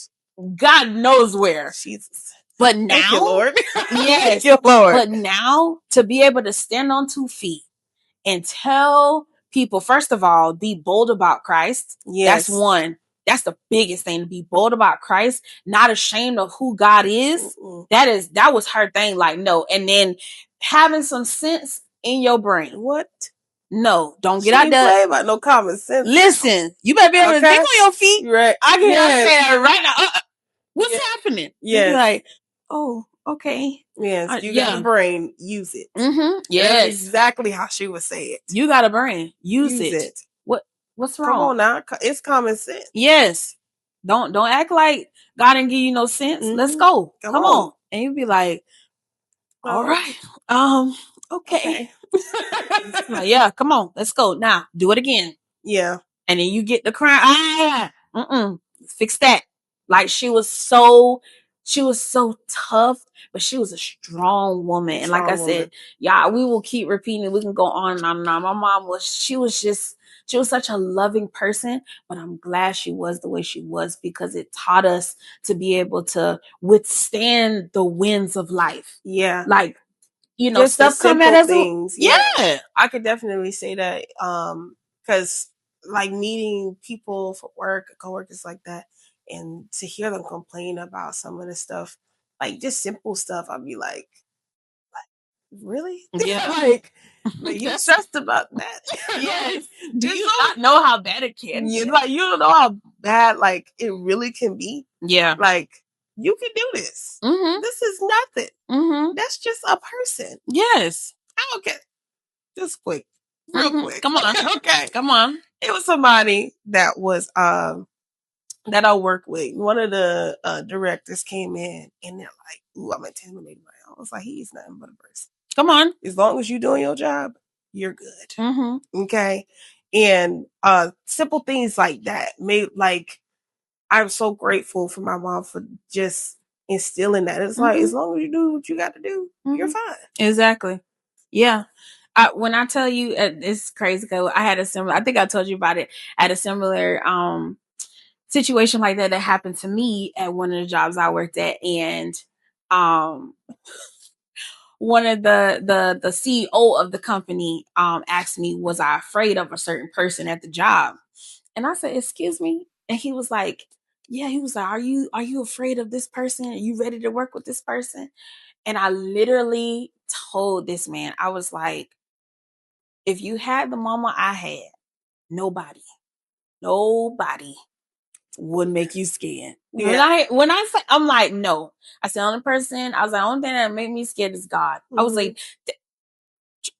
God knows where. Jesus. But now, thank you, Lord. Yes. Thank you, Lord. But now, to be able to stand on 2 feet and tell people, first of all, be bold about Christ. Yes. That's one. That's the biggest thing, to be bold about Christ, not ashamed of who God is. That was her thing. Like, no. And then having some sense in your brain. What? No, don't She get out ain't there. play about no common sense. Listen, you better be able to think on your feet. Right. I can say that right now. What's happening? Yeah. Like, oh, okay. Yes, you got a brain. Use it. Yes. That's exactly how she would say it. You got a brain. Use it. What's wrong? Come on now. It's common sense. Yes. Don't act like God didn't give you no sense. Let's go. Come on. And you'd be like, all right. Okay. Like, yeah, come on. Let's go. Now, do it again. Yeah. And then you get the cry. Fix that. Like she was so tough, but she was a strong woman. And like I said, yeah, we will keep repeating it. We can go on and on and on. My mom she was such a loving person, but I'm glad she was the way she was because it taught us to be able to withstand the winds of life. Yeah. Like, you know, just stuff come at us. Things. Yeah. I could definitely say that. Because like meeting people for work, coworkers like that, and to hear them complain about some of the stuff, like just simple stuff, I'd be like really? Yeah. like you stressed about that? Yes. Do you not know how bad it can be? Like you don't know how bad like it really can be. Yeah. Like you can do this. This is nothing. That's just a person. Yes. Okay. Just quick. Real quick. Come on. Okay. Come on. It was somebody that was that I work with. One of the directors came in and they're like, ooh, I'm intimidated by him. I was like, he's nothing but a person. Come on. As long as you're doing your job, you're good. Okay. And simple things like that made like I'm so grateful for my mom for just instilling that. It's like as long as you do what you got to do, you're fine. Exactly. Yeah. When I tell you, it's crazy. I had a similar. I think I told you about it. I had a similar situation like that happened to me at one of the jobs I worked at, and one of the CEO of the company asked me, was I afraid of a certain person at the job? And I said, excuse me. And he was like, yeah. He was like, are you afraid of this person? Are you ready to work with this person? And I literally told this man, I was like, if you had the mama I had, nobody would make you scared. Yeah. When I say, I'm like, no. I said, only thing that made me scared is God. I was like,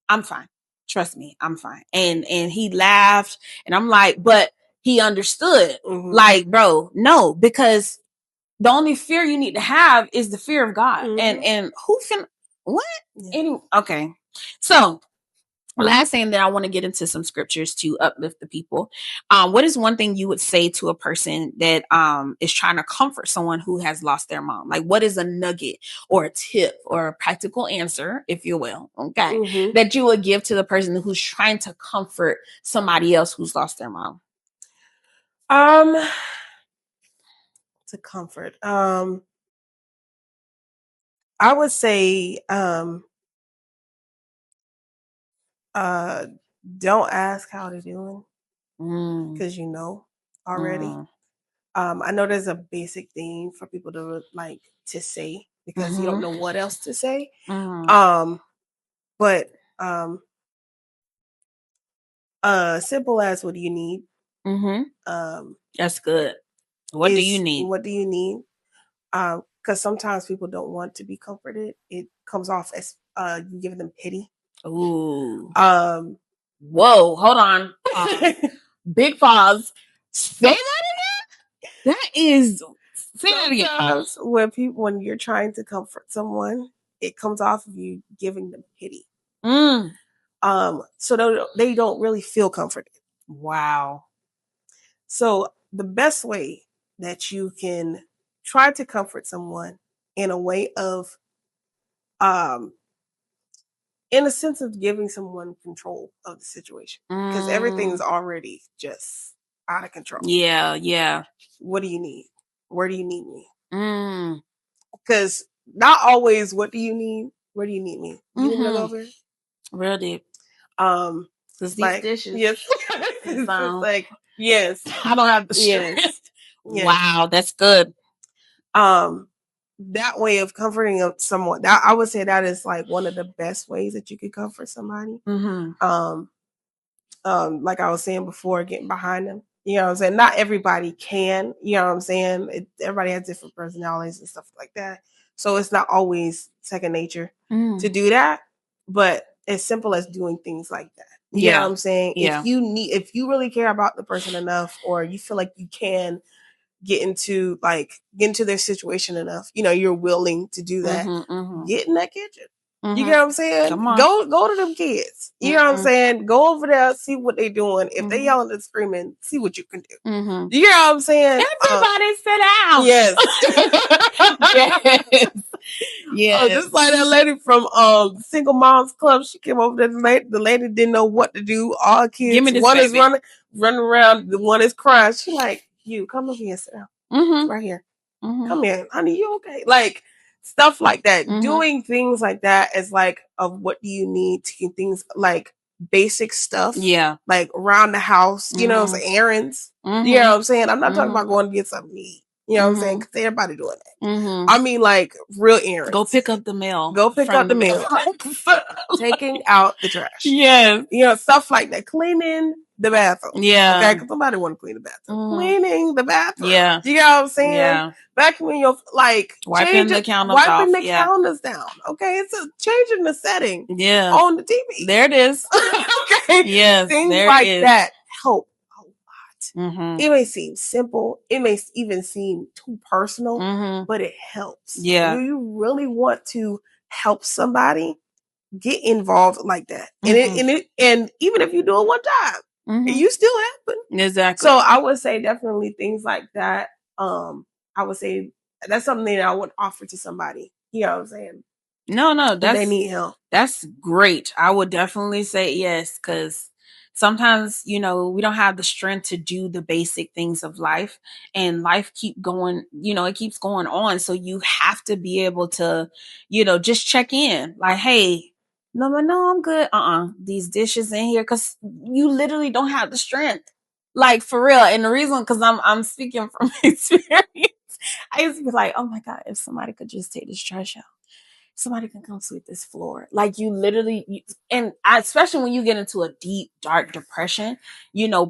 I'm fine. Trust me, I'm fine. And he laughed, and I'm like, but he understood. Like, bro, no, because the only fear you need to have is the fear of God. And who can what? Yeah. Okay. So last thing that I want to get into some scriptures to uplift the people. What is one thing you would say to a person that is trying to comfort someone who has lost their mom? Like, what is a nugget or a tip or a practical answer, if you will, okay, that you would give to the person who's trying to comfort somebody else who's lost their mom? To comfort. I would say don't ask how they're doing because you know already. I know there's a basic thing for people to like to say because you don't know what else to say. But simple as what do you need? That's good. What do you need? What do you need? Because sometimes people don't want to be comforted. It comes off as you giving them pity. Ooh. Whoa, hold on. Big pause. Say that again? That is sometimes when you're trying to comfort someone, it comes off of you giving them pity. So they don't really feel comforted. Wow. So the best way that you can try to comfort someone in a way of in a sense of giving someone control of the situation because everything's already just out of control. Yeah. What do you need? Where do you need me? Because not always what do you need? Where do you need me? You need me to go over? Real deep. Because these dishes. Yes. It's like, yes. I don't have the strength. Yes. Wow, that's good. that way of comforting someone, that I would say that is like one of the best ways that you could comfort somebody. Like I was saying before, getting behind them. You know what I'm saying? Not everybody can, you know what I'm saying? Everybody has different personalities and stuff like that. So it's not always second nature to do that. But as simple as doing things like that. You know what I'm saying? If you really care about the person enough, or you feel like you can get into their situation enough, you're willing to do that. Get in that kitchen. You get what I'm saying? Go to them kids. You know what I'm saying? Go over there, see what they're doing. If they yelling and screaming, see what you can do. You know what I'm saying? Everybody sit down. Yes. Yes. Yeah. Just like that lady from Single Moms Club. She came over there. The lady didn't know what to do. All kids. One is running around. The one is crying. She like, you come over here and sit down. It's right here. Come here, honey. You okay? Like stuff like that. Doing things like that is like of what do you need to get things like basic stuff. Yeah. Like around the house. You know, so errands. You know what I'm saying? I'm not talking about going to get something to eat. You know what I'm saying? Because everybody doing that. I mean, like real errands. Go pick up the mail. Go pick up the mail. Taking out the trash. Yes. You know, stuff like that. Cleaning the bathroom. Yeah. Okay, because somebody want to clean the bathroom. Cleaning the bathroom. Yeah. You know what I'm saying? Yeah. Vacuuming your wiping the counters wiping the counters down. Okay, it's changing the setting. Yeah. On the TV. There it is. Okay. Yes. Things like that help. It may seem simple. It may even seem too personal, but it helps. Yeah. You really want to help somebody, get involved like that. And even if you do it one time, you still happen. Exactly. So I would say definitely things like that. I would say that's something that I would offer to somebody. You know what I'm saying? No, they need help. That's great. I would definitely say yes, because sometimes, we don't have the strength to do the basic things of life, and life keep going, it keeps going on. So you have to be able to, just check in like, hey, no, I'm good. These dishes in here, because you literally don't have the strength, like for real. And the reason, because I'm speaking from experience, I used to be like, oh my God, if somebody could just take this trash out. Somebody can come sweep this floor. Like you literally, especially when you get into a deep, dark depression,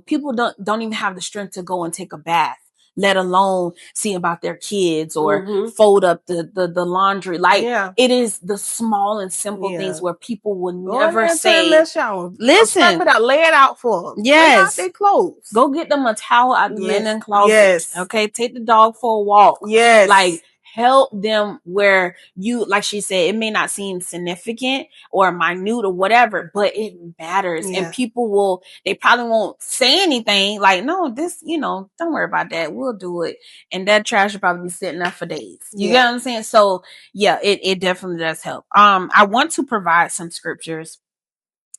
people don't even have the strength to go and take a bath, let alone see about their kids or fold up the laundry. Like it is the small and simple things where people will never say, listen, lay it out for them. Yes. Lay out their clothes. Go get them a towel out the linen closet. Yes. Okay. Take the dog for a walk. Yes. Like, help them where you, like she said, it may not seem significant or minute or whatever, but it matters. And people they probably won't say anything like, no, this, don't worry about that. We'll do it. And that trash will probably be sitting there for days. You get what I'm saying? So yeah, it definitely does help. I want to provide some scriptures.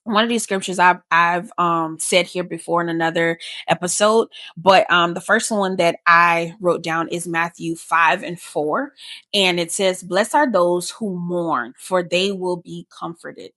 One of these scriptures I've said here before in another episode, but the first one that I wrote down is Matthew 5:4, and it says, "Blessed are those who mourn, for they will be comforted."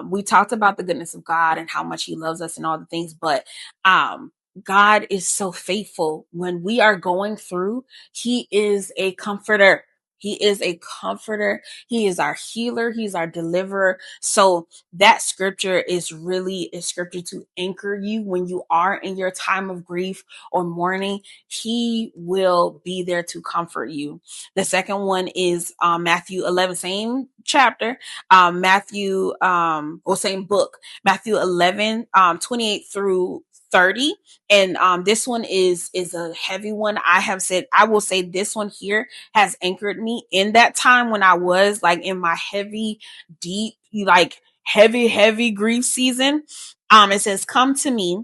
We talked about the goodness of God and how much He loves us and all the things, but God is so faithful. When we are going through, He is a comforter. He is a comforter. He is our healer. He's our deliverer. So that scripture is really a scripture to anchor you when you are in your time of grief or mourning. He will be there to comfort you. The second one is Matthew 11, same chapter, Matthew, or same book, Matthew 11, 28 through 30. And this one is a heavy one. I will say this one here has anchored me in that time when I was like in my heavy, deep, like heavy grief season. It says, "Come to me,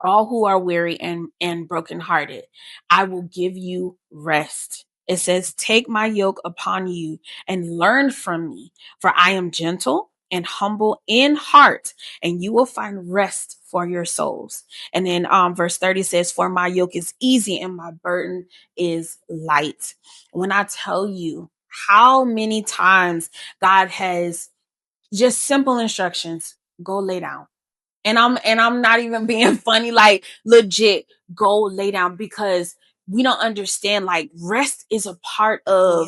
all who are weary and brokenhearted. I will give you rest." It says, "Take my yoke upon you and learn from me, for I am gentle and humble in heart, and you will find rest for your souls." And then verse 30 says, "For my yoke is easy and my burden is light." When I tell you how many times God has just simple instructions, go lay down. And I'm not even being funny, like legit, go lay down, because we don't understand, like, rest is a part of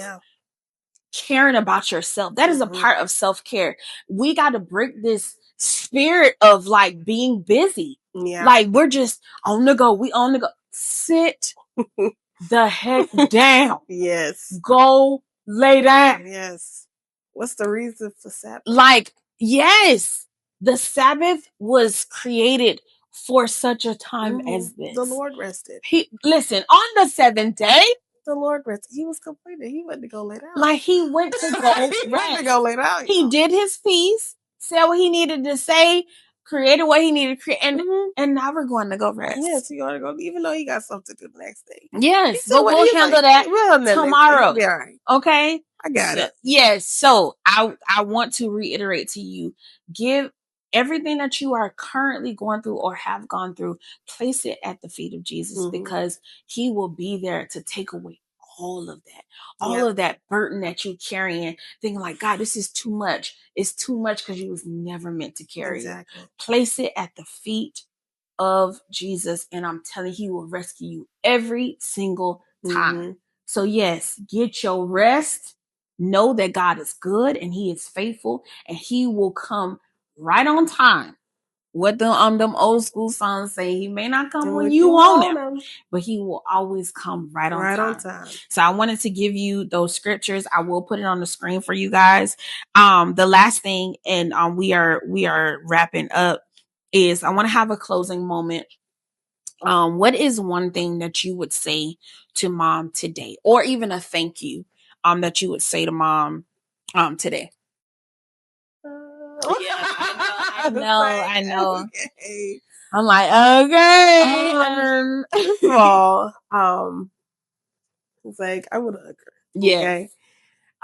caring about yourself. That is a part of self-care. We got to break this spirit of like being busy. Like, we're just on the go. We on the go. Sit the heck down. Yes. Go lay down. Yes. What's the reason for Sabbath? Like, yes, the Sabbath was created for such a time as this. The Lord rested. Listen, on the seventh day, the Lord rested. He was completed. He went to go lay down. Like, he went to go lay down. He did his piece, said what he needed to say, created what he needed to create, and now we're going to go rest. Yes, he ought to go, even though he got something to do the next day. Yes, but we'll handle that tomorrow. Be all right. Okay? I got it. Yes. So I want to reiterate to you, give everything that you are currently going through or have gone through, place it at the feet of Jesus, because he will be there to take away all of that, all of that burden that you're carrying, thinking like, God, this is too much. It's too much because you was never meant to carry it. Place it at the feet of Jesus, and I'm telling you, he will rescue you every single time. So yes, get your rest. Know that God is good and he is faithful, and he will come right on time. What them old school songs say, he may not come when you want him, but he will always come right on time. So I wanted to give you those scriptures. I will put it on the screen for you guys. The last thing, and we are wrapping up, is I want to have a closing moment. What is one thing that you would say to mom today, or even a thank you that you would say to mom today? I know. Okay. I'm like, okay. First of all, it's like I would hug her. Yeah.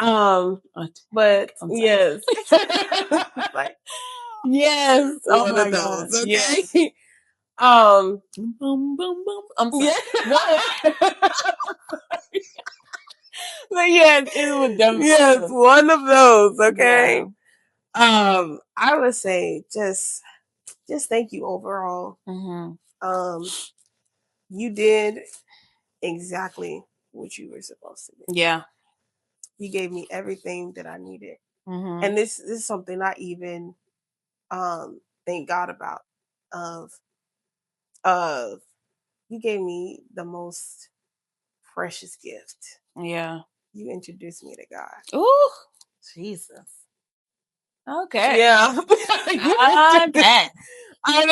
Okay. But yes. Like, yes. Oh my God. Okay. Yes. Boom, boom, boom. I'm sorry. But yes, it would definitely. Yes, one of those. Okay. Yeah. I would say just thank you overall. You did exactly what you were supposed to do. Yeah. You gave me everything that I needed. And this is something I even thank God about. Of you gave me the most precious gift. Yeah. You introduced me to God. Ooh, Jesus. Okay. Yeah. Okay. I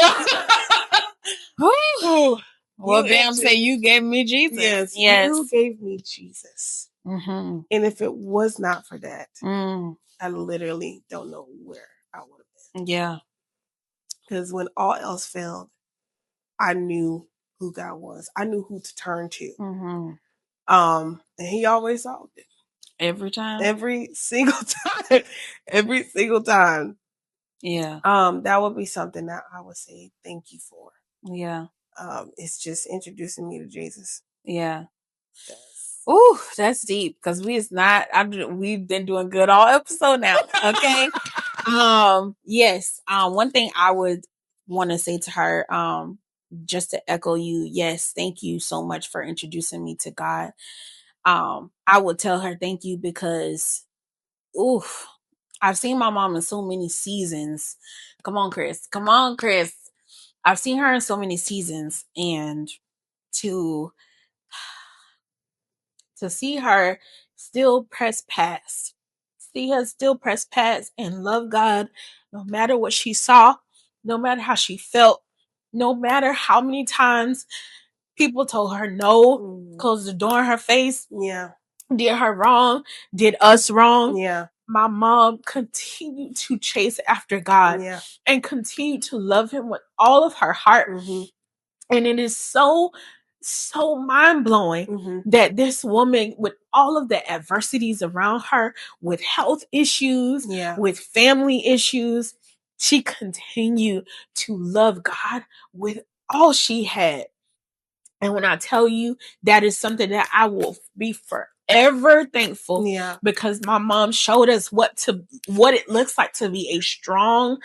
know. Well, Bam say you gave me Jesus. Yes. You gave me Jesus. And if it was not for that, I literally don't know where I would have been. Yeah. Because when all else failed, I knew who God was. I knew who to turn to. And he always solved it. Every time? Every single time. Every single time. Yeah. That would be something that I would say thank you for. Yeah. It's just introducing me to Jesus. Yeah. Ooh, that's deep, because we've been doing good all episode now. Okay. Yes. One thing I would want to say to her, just to echo you, yes, thank you so much for introducing me to God. I would tell her thank you because, oof, I've seen my mom in so many seasons. Come on, Chris. I've seen her in so many seasons, and to see her still press past, and love God, no matter what she saw, no matter how she felt, no matter how many times people told her no, closed the door in her face, did her wrong, did us wrong. Yeah. My mom continued to chase after God and continued to love him with all of her heart. And it is so mind-blowing that this woman, with all of the adversities around her, with health issues, with family issues, she continued to love God with all she had. And when I tell you, that is something that I will be forever thankful. Yeah. Because my mom showed us what it looks like to be a strong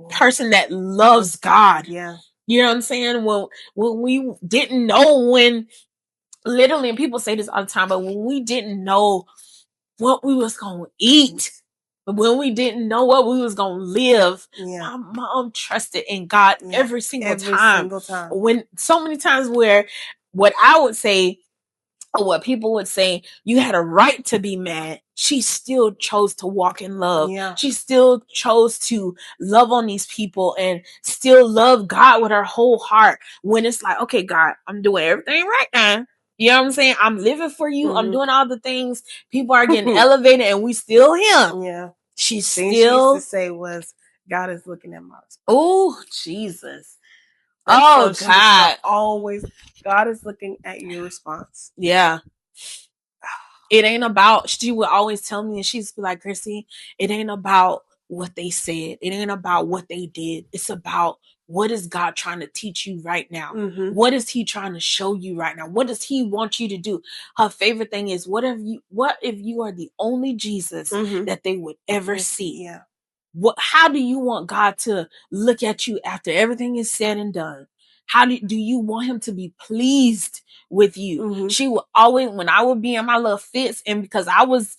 person that loves God. Yeah. You know what I'm saying? When we didn't know when literally, and people say this all the time, but when we didn't know what we was going to eat, when we didn't know what we was going to live, my mom trusted in God every single time. When so many times where what I would say, or what people would say, you had a right to be mad, she still chose to walk in love. She still chose to love on these people and still love God with her whole heart. When it's like, okay, God, I'm doing everything right now. You know what I'm saying? I'm living for you. I'm doing all the things. People are getting elevated and we still him. Yeah. She's Thing still. she used to say was, God is looking at my response. Oh, Jesus. That's God. Always, God is looking at your response. Yeah. It ain't about, she would always tell me, and she's like, Chrissy, it ain't about what they said. It ain't about what they did. It's about, what is God trying to teach you right now? What is he trying to show you right now? What does he want you to do? Her favorite thing is, what if you are the only Jesus that they would ever see? Yeah. How do you want God to look at you after everything is said and done? How do you want him to be pleased with you? She would always, when I would be in my little fits, and because I was,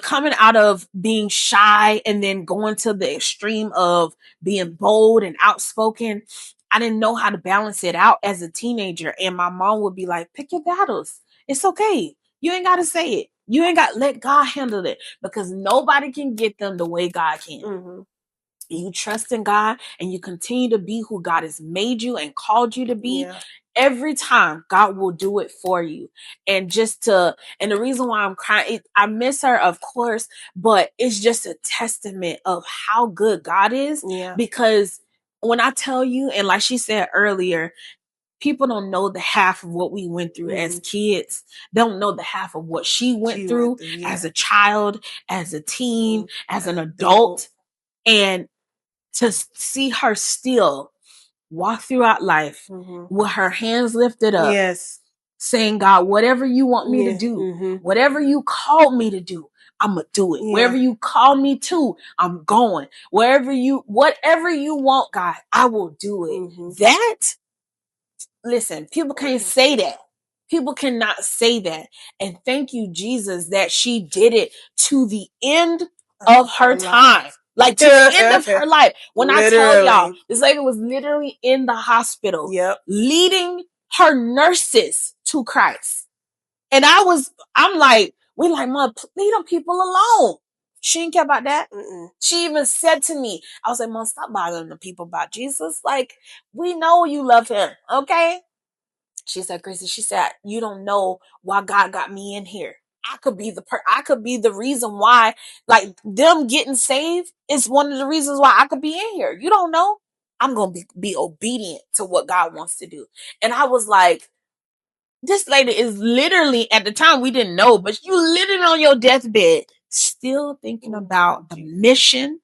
coming out of being shy and then going to the extreme of being bold and outspoken, I didn't know how to balance it out as a teenager. And my mom would be like, pick your battles. It's okay. You ain't got to say it. You ain't got, let God handle it, because nobody can get them the way God can. You trust in God and you continue to be who God has made you and called you to be. Every time God will do it for you. And the reason why I'm crying, I miss her, of course, but it's just a testament of how good God is. Because when I tell you, and like she said earlier, people don't know the half of what we went through as kids. Don't know the half of what she went through as a child, as a teen, as an adult. And to see her still walk throughout life with her hands lifted up, saying, God, whatever you want me to do, whatever you called me to do, I'm going to do it. Wherever you call me to, I'm going. Whatever you want, God, I will do it. That, listen, people can't say that. People cannot say that. And thank you, Jesus, that she did it to the end of her time. Like, to the end of her life. When I tell y'all, this lady was literally in the hospital, leading her nurses to Christ. And I'm like, we're like, Mom, leave them people alone. She didn't care about that. She even said to me, I was like, Mom, stop bothering the people about Jesus. Like, we know you love him, okay? She said, Chrissy, she said, you don't know why God got me in here. I could be the reason why, like, them getting saved is one of the reasons why I could be in here. You don't know. I'm going to be obedient to what God wants to do. And I was like, this lady is literally, at the time we didn't know, but you literally on your deathbed, still thinking about the mission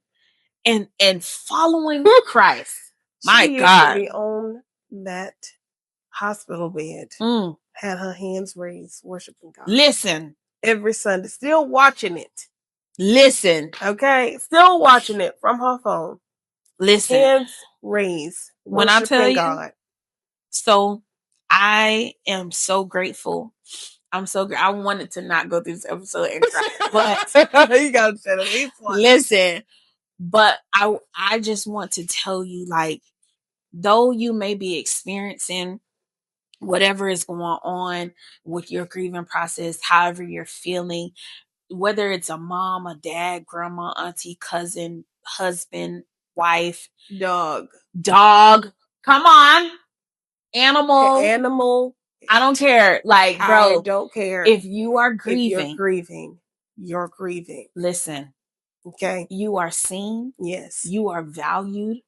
and following Christ. My God. She used to be on that hospital bed, had her hands raised, worshiping God. Listen. Every Sunday, still watching it. Listen. Okay, still watching it from her phone. Listen. Hands raised, when I tell you, God. So I am so grateful. I'm so I wanted to not go through this episode and cry, but you gotta say at least one. Listen, but I just want to tell you, like, though you may be experiencing whatever is going on with your grieving process, however you're feeling, whether it's a mom, a dad, grandma, auntie, cousin, husband, wife, dog, come on, animal, I don't care. Like, bro, I don't care. If you are grieving, you're grieving. Listen, okay, you are seen. Yes, you are valued.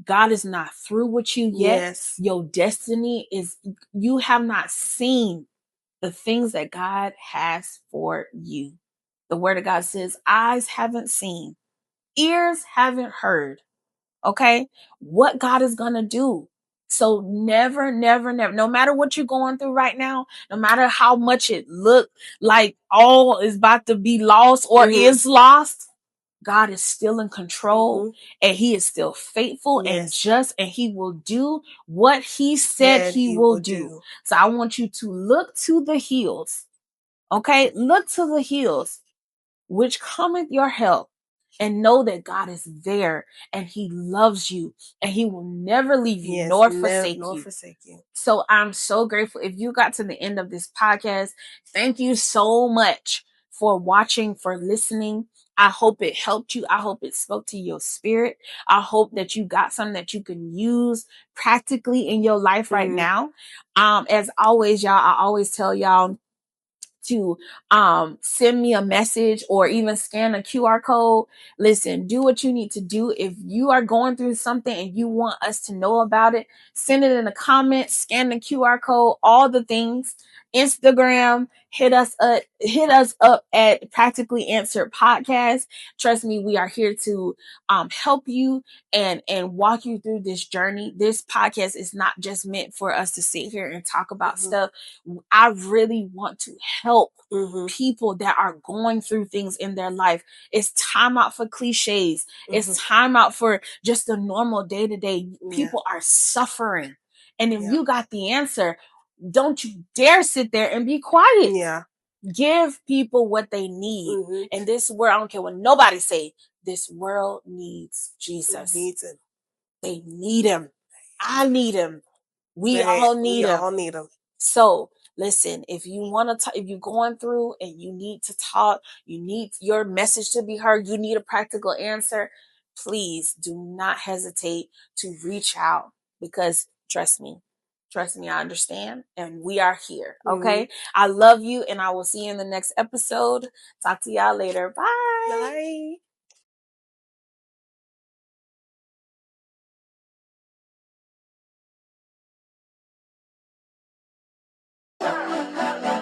God is not through with you yet. Yes, your destiny is. You have not seen the things that God has for you. The Word of God says, eyes haven't seen, ears haven't heard. Okay, what God is gonna do. So never, never, never, no matter what you're going through right now, no matter how much it look like all is about to be lost or is lost, God is still in control, and he is still faithful and just, and he will do what he said he will do. So I want you to look to the hills. Okay? Look to the hills, which cometh your help, and know that God is there and he loves you and he will never leave you nor forsake you. So I'm so grateful. If you got to the end of this podcast, thank you so much for watching, for listening. I hope it helped you. I hope it spoke to your spirit. I hope that you got something that you can use practically in your life right now. As always, y'all, I always tell y'all to send me a message or even scan a QR code. Listen, do what you need to do. If you are going through something and you want us to know about it, send it in the comments, scan the QR code, all the things. Instagram, hit us up at Practically Answered Podcast. Trust me, we are here to help you and walk you through this journey. This podcast is not just meant for us to sit here and talk about stuff. I really want to help people that are going through things in their life. It's time out for cliches. It's time out for just the normal day-to-day. People are suffering. And if you got the answer, don't you dare sit there and be quiet. Give people what they need. And this world, I don't care what nobody say, this world needs Jesus. They need him. I need him. We all need him. So listen, if you want to, if you're going through and you need to talk, you need your message to be heard, you need a practical answer, please do not hesitate to reach out, because trust me, I understand, and we are here. Okay. I love you, and I will see you in the next episode. Talk to y'all later. Bye. Bye.